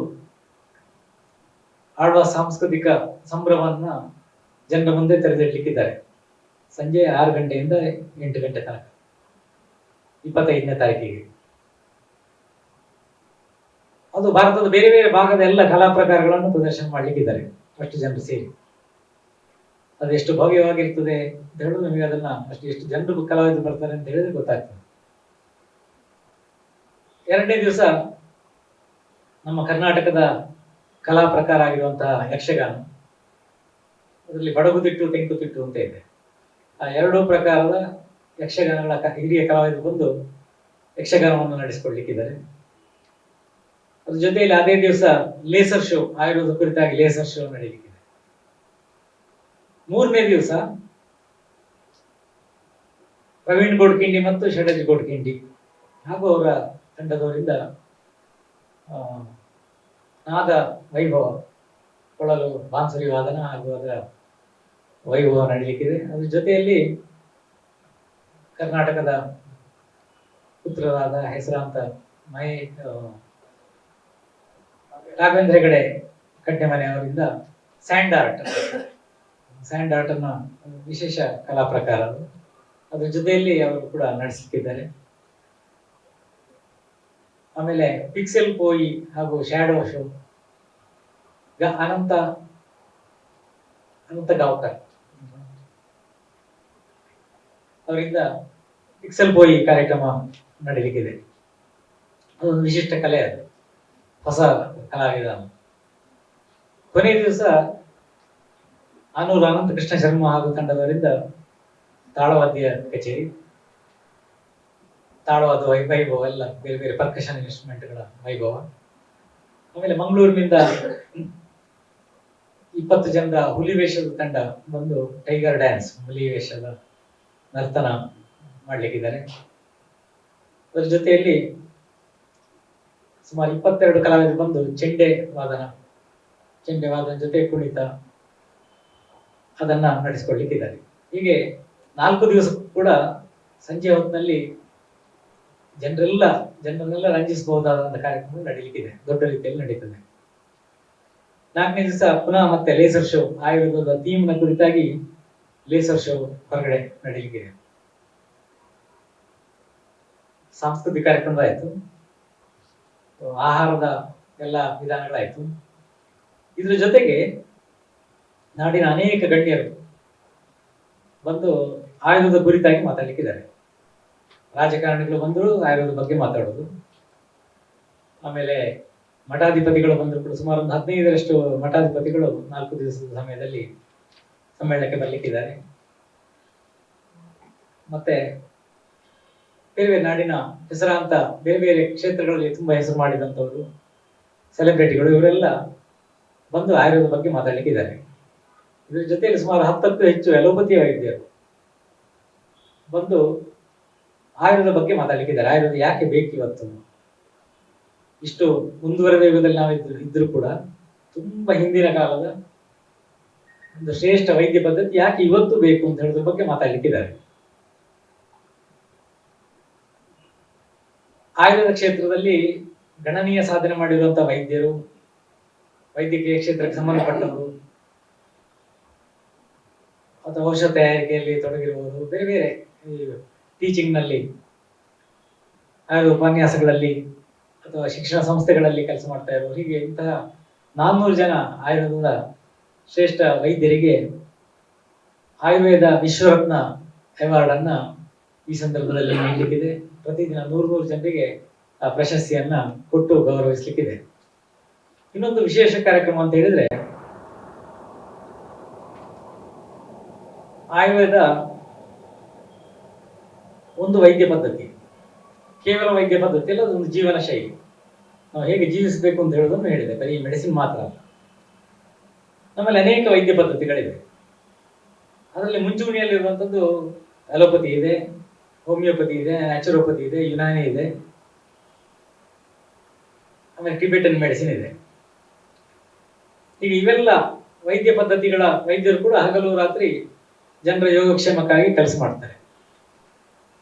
ಆಳ್ವಾಸ್ ಸಾಂಸ್ಕೃತಿಕ ಸಂಭ್ರಮವನ್ನ ಜನರ ಮುಂದೆ ತೆರೆದಿಡ್ಲಿಕ್ಕಿದ್ದಾರೆ. ಸಂಜೆ 6 ಗಂಟೆಯಿಂದ 8 ಗಂಟೆ ತನಕ 25ನೇ ತಾರೀಕಿಗೆ. ಅದು ಭಾರತದ ಬೇರೆ ಬೇರೆ ಭಾಗದ ಎಲ್ಲ ಕಲಾ ಪ್ರಕಾರಗಳನ್ನು ಪ್ರದರ್ಶನ ಮಾಡ್ಲಿಕ್ಕಿದ್ದಾರೆ, ಅಷ್ಟು ಜನರು ಸೇರಿ. ಅದು ಎಷ್ಟು ಭವ್ಯವಾಗಿರ್ತದೆ ಅಂತ ಹೇಳೋದು ನಮಗೆ ಅದನ್ನ ಎಷ್ಟು ಜನರು ಕಲಾವಿದರು ಬರ್ತಾರೆ ಅಂತ ಹೇಳಿದ್ರೆ ಗೊತ್ತಾಗ್ತದೆ. 2ನೇ ದಿವಸ ನಮ್ಮ ಕರ್ನಾಟಕದ ಕಲಾ ಪ್ರಕಾರ ಆಗಿರುವಂತಹ ಯಕ್ಷಗಾನ, ಅದರಲ್ಲಿ ಬಡಗುತಿಟ್ಟು ತೆಂಕುತಿಟ್ಟು ಅಂತ ಇದೆ. ಆ 2 ಪ್ರಕಾರದ ಯಕ್ಷಗಾನಗಳ ಹಿರಿಯ ಕಲಾವಿದರು ಬಂದು ಯಕ್ಷಗಾನವನ್ನು ನಡೆಸಿಕೊಡ್ಲಿಕ್ಕಿದ್ದಾರೆ. ಅದ್ರ ಜೊತೆಯಲ್ಲಿ ಅದೇ ದಿವಸ ಲೇಸರ್ ಶೋ, ಆಯುರ್ವೇದ ಕುರಿತಾಗಿ ಲೇಸರ್ ಶೋ ನಡೆಯಲಿಕ್ಕಿದೆ. 3ನೇ ದಿವಸ ಪ್ರವೀಣ್ ಗೋಡ್ಕಿಂಡಿ ಮತ್ತು ಷಡಜ್ ಗೋಡ್ಕಿಂಡಿ ಹಾಗೂ ಅವರ ತಂಡದವರಿಂದ ನಾದ ವೈಭವ, ಕೊಳಲು ಬಾನ್ಸರಿ ವಾದನ ಹಾಗೂ ಅದರ ವೈಭವ ನಡೀಲಿಕ್ಕಿದೆ. ಅದ್ರ ಜೊತೆಯಲ್ಲಿ ಕರ್ನಾಟಕದ ಪುತ್ರರಾದ ಹೆಸರಾಂತ ರಾಘವೇಂದ್ರ ಹೆಗಡೆ ಕಟ್ಟೆಮನೆ ಅವರಿಂದ ಸ್ಯಾಂಡ್ ಆರ್ಟ್ ಅನ್ನ ವಿಶೇಷ ಕಲಾ ಪ್ರಕಾರ, ಅದ್ರ ಜೊತೆಯಲ್ಲಿ ಅವರು ಕೂಡ ನಡೆಸಲಿಕ್ಕಿದ್ದಾರೆ. ಆಮೇಲೆ ಪಿಕ್ಸೆಲ್ ಪೋಯಿ ಹಾಗೂ ಶ್ಯಾಡೋ ಶೋ, ಅನಂತ ಗಾವ್ಕರ್ ಅವರಿಂದ ಪಿಕ್ಸೆಲ್ ಪೋಯಿ ಕಾರ್ಯಕ್ರಮ ನಡೀಲಿಕ್ಕಿದೆ. ಅದೊಂದು ವಿಶಿಷ್ಟ ಕಲೆ, ಅದು ಹೊಸ ಕಲಾವಿಧಾನ. ಕೊನೆಯ ದಿವಸ ಆನೂರು ಅನಂತ ಕೃಷ್ಣ ಶರ್ಮಾ ಹಾಗೂ ತಂಡದವರಿಂದ ತಾಳವಾದ್ಯ ಕಚೇರಿ, ತಾಳವಾದ ವೈಭವ ಎಲ್ಲ ಬೇರೆ ಬೇರೆ ಪರ್ಕಷನ್ ಇನ್ಸ್ಟ್ರೂಮೆಂಟ್ಗಳ ವೈಭವ. ಆಮೇಲೆ ಮಂಗಳೂರಿನಿಂದ 20 ಜನರ ಹುಲಿ ವೇಷದ ತಂಡ ಬಂದು ಟೈಗರ್ ಡ್ಯಾನ್ಸ್, ಹುಲಿ ವೇಷದ ನರ್ತನ ಮಾಡ್ಲಿಕ್ಕಿದ್ದಾರೆ. ಅದರ ಜೊತೆಯಲ್ಲಿ ಸುಮಾರು 22 ಕಲಾವಿದರು ಬಂದು ಚೆಂಡೆ ವಾದನ ಜೊತೆ ಕುಣಿತ ಅದನ್ನ ನಡೆಸಿಕೊಡ್ಲಿಕ್ಕಿದ್ದಾರೆ. ಹೀಗೆ 4 ದಿವಸ ಕೂಡ ಸಂಜೆ ಹೊತ್ತಿನಲ್ಲಿ ಜನರನ್ನೆಲ್ಲ ರಂಜಿಸಬಹುದಾದಂತಹ ಕಾರ್ಯಕ್ರಮ ನಡೀಲಿಕ್ಕಿದೆ, ದೊಡ್ಡ ರೀತಿಯಲ್ಲಿ ನಡೀತದೆ. 4ನೇ ದಿವಸ ಪುನಃ ಮತ್ತೆ ಲೇಸರ್ ಶೋ, ಆಯುರ್ವೇದದ ಥೀಮ್ನ ಕುರಿತಾಗಿ ಲೇಸರ್ ಶೋ ಹೊರಗಡೆ ನಡೀಲಿಕ್ಕಿದೆ. ಸಾಂಸ್ಕೃತಿಕ ಕಾರ್ಯಕ್ರಮ ಆಯ್ತು, ಆಹಾರದ ಎಲ್ಲ ವಿಧಾನಗಳಾಯ್ತು. ಇದ್ರ ಜೊತೆಗೆ ನಾಡಿನ ಅನೇಕ ಗಣ್ಯರು ಬಂದು ಆಯುರ್ವೇದ ಕುರಿತಾಗಿ ಮಾತಾಡ್ಲಿಕ್ಕಿದ್ದಾರೆ. ರಾಜಕಾರಣಿಗಳು ಬಂದರು ಆಯುರ್ವೇದ ಬಗ್ಗೆ ಮಾತಾಡೋದು, ಆಮೇಲೆ ಮಠಾಧಿಪತಿಗಳು ಬಂದರು ಕೂಡ ಸುಮಾರು ಒಂದು 15ರಷ್ಟು ಮಠಾಧಿಪತಿಗಳು 4 ದಿವಸದ ಸಮಯದಲ್ಲಿ ಸಮ್ಮೇಳನಕ್ಕೆ ಬರ್ಲಿಕ್ಕಿದ್ದಾರೆ. ಮತ್ತೆ ಬೇರೆ ಬೇರೆ ನಾಡಿನ ಹೆಸರಾಂತ ಬೇರೆ ಬೇರೆ ಕ್ಷೇತ್ರಗಳಲ್ಲಿ ತುಂಬಾ ಹೆಸರು ಮಾಡಿದಂಥವರು, ಸೆಲೆಬ್ರಿಟಿಗಳು, ಇವರೆಲ್ಲ ಬಂದು ಆಯುರ್ವೇದ ಬಗ್ಗೆ ಮಾತಾಡ್ಲಿಕ್ಕಿದ್ದಾರೆ. ಇದ್ರ ಜೊತೆಯಲ್ಲಿ ಸುಮಾರು 10ಕ್ಕೂ ಹೆಚ್ಚು ಅಲೋಪತಿ ವೈದ್ಯರು ಬಂದು ಆಯುರ್ವೇದ ಬಗ್ಗೆ ಮಾತಾಡ್ಲಿಕ್ಕಿದ್ದಾರೆ. ಆಯುರ್ವೇದ ಯಾಕೆ ಬೇಕು ಇವತ್ತು? ಇಷ್ಟು ಮುಂದುವರೆದ ಯುಗದಲ್ಲಿ ನಾವು ಇದ್ರೂ ಕೂಡ ತುಂಬಾ ಹಿಂದಿನ ಕಾಲದ ಒಂದು ಶ್ರೇಷ್ಠ ವೈದ್ಯ ಪದ್ಧತಿ ಯಾಕೆ ಇವತ್ತು ಬೇಕು ಅಂತ ಹೇಳೋದ್ರ ಬಗ್ಗೆ ಮಾತಾಡ್ಲಿಕ್ಕಿದ್ದಾರೆ. ಆಯುರ್ವೇದ ಕ್ಷೇತ್ರದಲ್ಲಿ ಗಣನೀಯ ಸಾಧನೆ ಮಾಡಿರುವಂತಹ ವೈದ್ಯರು, ವೈದ್ಯಕೀಯ ಕ್ಷೇತ್ರಕ್ಕೆ ಸಂಬಂಧಪಟ್ಟವರು ಅಥವಾ ಔಷಧ ತಯಾರಿಕೆಯಲ್ಲಿ ತೊಡಗಿರುವವರು, ಬೇರೆ ಬೇರೆ ಟೀಚಿಂಗ್ ನಲ್ಲಿ, ಆಯುರ್ವೇದ ಉಪನ್ಯಾಸಗಳಲ್ಲಿ ಅಥವಾ ಶಿಕ್ಷಣ ಸಂಸ್ಥೆಗಳಲ್ಲಿ ಕೆಲಸ ಮಾಡ್ತಾ ಇರೋರು, ಹೀಗೆ ಇಂತಹ 400 ಜನ ಆಯುರ್ವೇದದ ಶ್ರೇಷ್ಠ ವೈದ್ಯರಿಗೆ ಆಯುರ್ವೇದ ವಿಶ್ವರತ್ನ ಅವಾರ್ಡ್ ಅನ್ನ ಈ ಸಂದರ್ಭದಲ್ಲಿ ನೀಡಲಿಕ್ಕಿದೆ. ಪ್ರತಿದಿನ 100 ಜನರಿಗೆ ಆ ಪ್ರಶಸ್ತಿಯನ್ನ ಕೊಟ್ಟು ಗೌರವಿಸಲಿಕ್ಕಿದೆ. ಇನ್ನೊಂದು ವಿಶೇಷ ಕಾರ್ಯಕ್ರಮ ಅಂತ ಹೇಳಿದ್ರೆ, ಆಯುರ್ವೇದ ಒಂದು ವೈದ್ಯ ಪದ್ಧತಿ, ಕೇವಲ ವೈದ್ಯ ಪದ್ಧತಿ ಅಲ್ಲ, ಅದೊಂದು ಜೀವನ ಶೈಲಿ. ನಾವು ಹೇಗೆ ಜೀವಿಸಬೇಕು ಅಂತ ಹೇಳೋದನ್ನು ಹೇಳಿದೆ, ಬರೀ ಮೆಡಿಸಿನ್ ಮಾತ್ರ ಅಲ್ಲ. ನಮ್ಮಲ್ಲಿ ಅನೇಕ ವೈದ್ಯ ಪದ್ಧತಿಗಳಿವೆ. ಅದರಲ್ಲಿ ಮುಂಚೂಣಿಯಲ್ಲಿರುವಂಥದ್ದು ಅಲೋಪತಿ ಇದೆ, ಹೋಮಿಯೋಪತಿ ಇದೆ, ನ್ಯಾಚುರೋಪತಿ ಇದೆ, ಯುನಾನಿ ಇದೆ, ಆಮೇಲೆ ಟಿಬೆಟನ್ ಮೆಡಿಸಿನ್ ಇದೆ. ಈಗ ಇವೆಲ್ಲ ವೈದ್ಯ ಪದ್ಧತಿಗಳ ವೈದ್ಯರು ಕೂಡ ಹಗಲು ರಾತ್ರಿ ಜನರ ಯೋಗಕ್ಷೇಮಕ್ಕಾಗಿ ಕೆಲಸ ಮಾಡ್ತಾರೆ.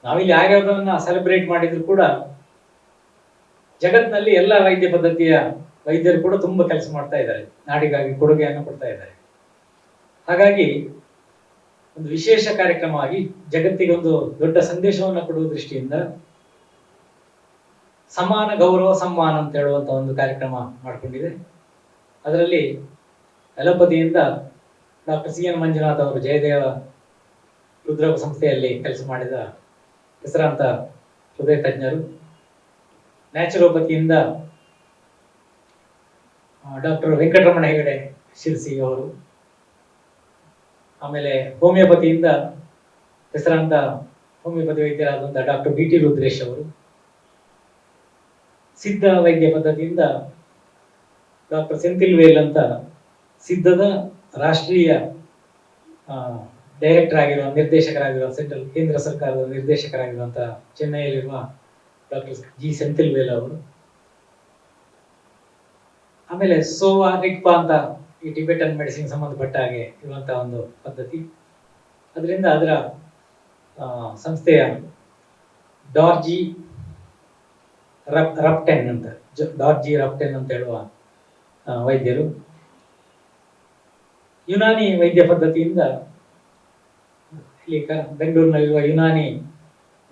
ನಾವಿಲ್ಲಿ ಆಯುರ್ವೇದವನ್ನ ಸೆಲೆಬ್ರೇಟ್ ಮಾಡಿದ್ರು ಕೂಡ ಜಗತ್ತಿನಲ್ಲಿ ಎಲ್ಲ ವೈದ್ಯ ಪದ್ಧತಿಯ ವೈದ್ಯರು ಕೂಡ ತುಂಬಾ ಕೆಲಸ ಮಾಡ್ತಾ ಇದ್ದಾರೆ, ನಾಡಿಗಾಗಿ ಕೊಡುಗೆಯನ್ನು ಕೊಡ್ತಾ ಇದ್ದಾರೆ. ಹಾಗಾಗಿ ಒಂದು ವಿಶೇಷ ಕಾರ್ಯಕ್ರಮವಾಗಿ ಜಗತ್ತಿಗೆ ಒಂದು ದೊಡ್ಡ ಸಂದೇಶವನ್ನು ಕೊಡುವ ದೃಷ್ಟಿಯಿಂದ ಸಮಾನ ಗೌರವ ಸಮ್ಮಾನ ಅಂತ ಹೇಳುವಂತ ಒಂದು ಕಾರ್ಯಕ್ರಮ ಮಾಡಿಕೊಂಡಿದೆ. ಅದರಲ್ಲಿ ಅಲೋಪತಿಯಿಂದ ಡಾಕ್ಟರ್ CN ಮಂಜುನಾಥ್ ಅವರು ಜಯದೇವ ಹೃದ್ರೋಗ ಸಂಸ್ಥೆಯಲ್ಲಿ ಕೆಲಸ ಮಾಡಿದ ಹೆಸರಾಂತ ಹೃದಯ ತಜ್ಞರು, ನ್ಯಾಚುರೋಪತಿಯಿಂದ ಡಾಕ್ಟರ್ ವೆಂಕಟರಮಣ ಹೆಗಡೆ ಶಿರ್ಸಿ ಅವರು, ಆಮೇಲೆ ಹೋಮಿಯೋಪತಿಯಿಂದ ಹೆಸರಾಂತ ಹೋಮಿಯೋಪತಿ ವೈದ್ಯರಾದಂತಹ ಡಾಕ್ಟರ್ BT ರುದ್ರೇಶ್ ಅವರು, ಸಿದ್ಧ ವೈದ್ಯ ಪದ್ಧತಿಯಿಂದ ಡಾಕ್ಟರ್ ಸೆಂಥಿಲ್ ವೇಲ್ ಅಂತ ಸಿದ್ಧದ ರಾಷ್ಟ್ರೀಯ ಡೈರೆಕ್ಟರ್ ಆಗಿರುವ, ನಿರ್ದೇಶಕರಾಗಿರುವ, ಸೆಂಟ್ರಲ್ ಕೇಂದ್ರ ಸರ್ಕಾರದ ನಿರ್ದೇಶಕರಾಗಿರುವಂತಹ ಚೆನ್ನೈಯಲ್ಲಿರುವ ಡಾಕ್ಟರ್ G ಸೆಂಥಿಲ್ ವೇಲ್ ಅವರು, ಆಮೇಲೆ ಸೋವಾ ರಿಕ್ಪಾ ಅಂತ ಈ ಟಿಬೆಟನ್ ಮೆಡಿಸಿನ್ ಸಂಬಂಧಪಟ್ಟ ಹಾಗೆ ಇರುವಂತಹ ಒಂದು ಪದ್ಧತಿ. ಅದರಿಂದ ಅದರ ಸಂಸ್ಥೆಯ ಡಾರ್ಜಿ ರಪ್ಟೆನ್ ಅಂತ ಹೇಳುವ ವೈದ್ಯರು, ಯುನಾನಿ ವೈದ್ಯ ಪದ್ಧತಿಯಿಂದ ಇಲ್ಲಿ ಬೆಂಗಳೂರಿನಲ್ಲಿರುವ ಯುನಾನಿ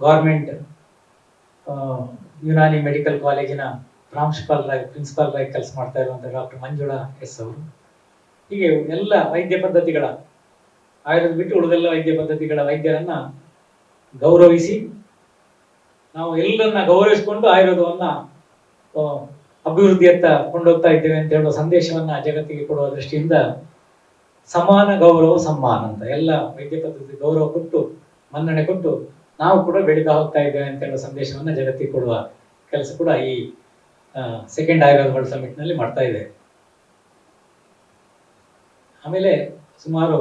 ಗೌರ್ಮೆಂಟ್ ಯುನಾನಿ ಮೆಡಿಕಲ್ ಕಾಲೇಜಿನ ಪ್ರಿನ್ಸಿಪಾಲ್ ಆಗಿ ಕೆಲಸ ಮಾಡ್ತಾ ಇರುವಂತಹ ಡಾಕ್ಟರ್ ಮಂಜುಳಾ S ಅವರು. ಹೀಗೆ ಎಲ್ಲ ವೈದ್ಯ ಪದ್ಧತಿಗಳ, ಆಯುರ್ವೇದ ಬಿಟ್ಟು ಉಳಿದೆಲ್ಲ ವೈದ್ಯ ಪದ್ಧತಿಗಳ ವೈದ್ಯರನ್ನ ಗೌರವಿಸಿ, ನಾವು ಎಲ್ಲರನ್ನ ಗೌರವಿಸಿಕೊಂಡು ಆಯುರ್ವೇದವನ್ನ ಅಭಿವೃದ್ಧಿಯತ್ತ ಕೊಂಡೋಗ್ತಾ ಇದ್ದೇವೆ ಅಂತ ಹೇಳುವ ಸಂದೇಶವನ್ನ ಜಗತ್ತಿಗೆ ಕೊಡುವ ದೃಷ್ಟಿಯಿಂದ ಸಮಾನ ಗೌರವ ಸಮ್ಮಾನ ಅಂತ ಎಲ್ಲ ವೈದ್ಯ ಪದ್ಧತಿ ಗೌರವ ಕೊಟ್ಟು, ಮನ್ನಣೆ ಕೊಟ್ಟು ನಾವು ಕೂಡ ಬೆಳೀತಾ ಹೋಗ್ತಾ ಇದ್ದೇವೆ ಅಂತ ಹೇಳುವ ಸಂದೇಶವನ್ನ ಜಗತ್ತಿಗೆ ಕೊಡುವ ಕೆಲಸ ಕೂಡ ಈ ಸೆಕೆಂಡ್ ಆಯುರ್ವೇದ ವರ್ಲ್ಡ್ ಸಮಿಟ್ ನಲ್ಲಿ ಮಾಡ್ತಾ ಇದೆ. ಆಮೇಲೆ ಸುಮಾರು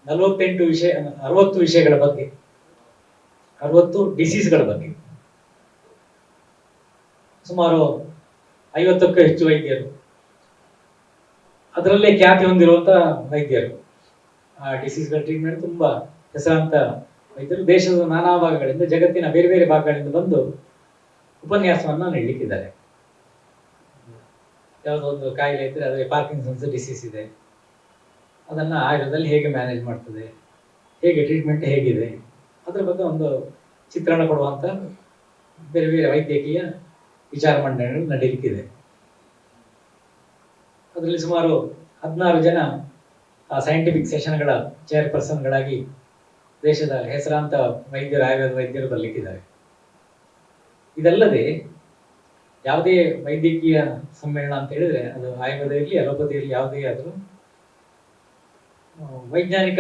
60 ವಿಷಯಗಳ ಬಗ್ಗೆ, 60 ಡಿಸೀಸ್ಗಳ ಬಗ್ಗೆ, ಸುಮಾರು 50ಕ್ಕೂ ಹೆಚ್ಚು ವೈದ್ಯರು, ಅದರಲ್ಲೇ ಖ್ಯಾತಿ ಹೊಂದಿರುವಂತಹ ವೈದ್ಯರು, ಆ ಡಿಸೀಸ್ಗಳ ಟ್ರೀಟ್ಮೆಂಟ್ ತುಂಬಾ ಹೆಸರಾಂತ ವೈದ್ಯರು ದೇಶದ ನಾನಾ ಭಾಗಗಳಿಂದ, ಜಗತ್ತಿನ ಬೇರೆ ಬೇರೆ ಭಾಗಗಳಿಂದ ಬಂದು ಉಪನ್ಯಾಸವನ್ನ ನೀಡಲಿಕ್ಕಿದ್ದಾರೆ. ಯಾವುದೋ ಒಂದು ಕಾಯಿಲೆ ಇದ್ರೆ, ಅದರಲ್ಲಿ ಪಾರ್ಕಿನ್ಸನ್ಸ್ ಡಿಸೀಸ್ ಇದೆ, ಅದನ್ನ ಆಯುರ್ವೇದದಲ್ಲಿ ಹೇಗೆ ಮ್ಯಾನೇಜ್ ಮಾಡ್ತದೆ, ಹೇಗೆ ಟ್ರೀಟ್ಮೆಂಟ್ ಹೇಗಿದೆ, ಅದ್ರ ಬಗ್ಗೆ ಒಂದು ಚಿತ್ರಣ ಕೊಡುವಂತ ಬೇರೆ ಬೇರೆ ವೈದ್ಯಕೀಯ ವಿಚಾರ ಮಂಡನೆಗಳು ನಡೀಲಿಕ್ಕಿದೆ. ಅದರಲ್ಲಿ ಸುಮಾರು 16 ಜನ ಸೈಂಟಿಫಿಕ್ ಸೆಷನ್ಗಳ ಚೇರ್ಪರ್ಸನ್ಗಳಾಗಿ ದೇಶದ ಹೆಸರಾಂತ ವೈದ್ಯರು, ಆಯುರ್ವೇದ ವೈದ್ಯರು ಬರಲಿಕ್ಕಿದ್ದಾರೆ. ಇದಲ್ಲದೆ ಯಾವುದೇ ವೈದ್ಯಕೀಯ ಸಮ್ಮೇಳನ ಅಂತ ಹೇಳಿದ್ರೆ, ಅದು ಆಯುರ್ವೇದ ಇರಲಿ ಅಲೋಪತಿ ಇರಲಿ ಯಾವುದೇ ಆದರೂ, ವೈಜ್ಞಾನಿಕ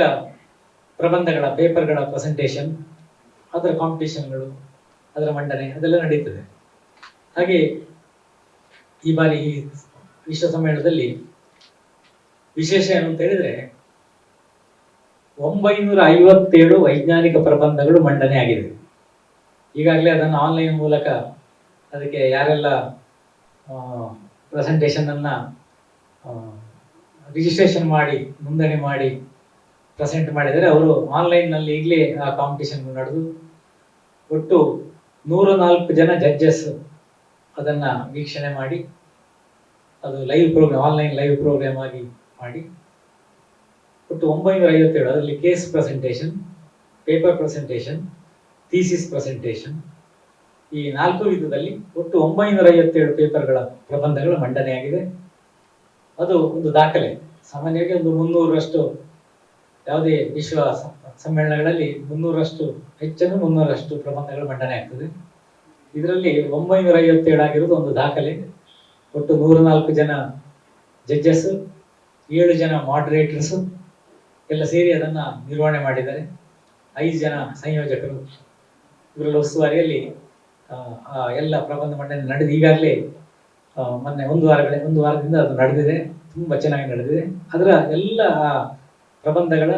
ಪ್ರಬಂಧಗಳ ಪೇಪರ್ಗಳ ಪ್ರೆಸೆಂಟೇಷನ್, ಅದರ ಕಾಂಪಿಟೇಷನ್ಗಳು, ಅದರ ಮಂಡನೆ ಅದೆಲ್ಲ ನಡೀತದೆ. ಹಾಗೆ ಈ ಬಾರಿ ಈ ವಿಶ್ವ ಸಮ್ಮೇಳನದಲ್ಲಿ ವಿಶೇಷ ಏನು ಅಂತ ಹೇಳಿದ್ರೆ, 957 ವೈಜ್ಞಾನಿಕ ಪ್ರಬಂಧಗಳು ಮಂಡನೆ ಆಗಿದೆ. ಈಗಾಗಲೇ ಅದನ್ನು ಆನ್ಲೈನ್ ಮೂಲಕ ಅದಕ್ಕೆ ಯಾರೆಲ್ಲ ಪ್ರೆಸೆಂಟೇಷನನ್ನು ರಿಜಿಸ್ಟ್ರೇಷನ್ ಮಾಡಿ ನೋಂದಣಿ ಮಾಡಿ ಪ್ರೆಸೆಂಟ್ ಮಾಡಿದರೆ ಅವರು ಆನ್ಲೈನ್ನಲ್ಲಿ ಈಗಲೇ ಆ ಕಾಂಪಿಟೇಷನ್ ನಡೆದು ಒಟ್ಟು 104 ಜನ ಜಡ್ಜಸ್ ಅದನ್ನು ವೀಕ್ಷಣೆ ಮಾಡಿ ಅದು live programme, online live programme ಆಗಿ ಮಾಡಿ ಒಟ್ಟು 957, ಅದರಲ್ಲಿ case presentation, paper presentation, thesis presentation, ಈ 4 ವಿಧದಲ್ಲಿ ಒಟ್ಟು 957 ಪೇಪರ್ಗಳ ಪ್ರಬಂಧಗಳು ಮಂಡನೆಯಾಗಿದೆ. ಅದು ಒಂದು ದಾಖಲೆ. ಸಾಮಾನ್ಯವಾಗಿ ಒಂದು 300ರಷ್ಟು ಯಾವುದೇ ವಿಶ್ವ ಸಮ್ಮೇಳನಗಳಲ್ಲಿ 300ರಷ್ಟು ಹೆಚ್ಚನ್ನು 300ರಷ್ಟು ಪ್ರಬಂಧಗಳು ಮಂಡನೆ ಆಗ್ತದೆ. ಇದರಲ್ಲಿ 957 ಆಗಿರೋದು ಒಂದು ದಾಖಲೆ. ಒಟ್ಟು 104 ಜನ ಜಡ್ಜಸ್, 7 ಜನ ಮಾಡರೇಟರ್ಸ್ ಎಲ್ಲ ಸೇರಿ ಅದನ್ನು ನಿರ್ವಹಣೆ ಮಾಡಿದ್ದಾರೆ. 5 ಜನ ಸಂಯೋಜಕರು. ಇವರಲ್ಲಿ ಉಸ್ತುವಾರಿಯಲ್ಲಿ ಎಲ್ಲ ಪ್ರಬಂಧ ಮಂಡನೆ ನಡೆದು ಈಗಾಗಲೇ ಮೊನ್ನೆ ಒಂದು ವಾರದಿಂದ ಅದು ನಡೆದಿದೆ. ತುಂಬ ಚೆನ್ನಾಗಿ ನಡೆದಿದೆ. ಅದರ ಎಲ್ಲ ಪ್ರಬಂಧಗಳ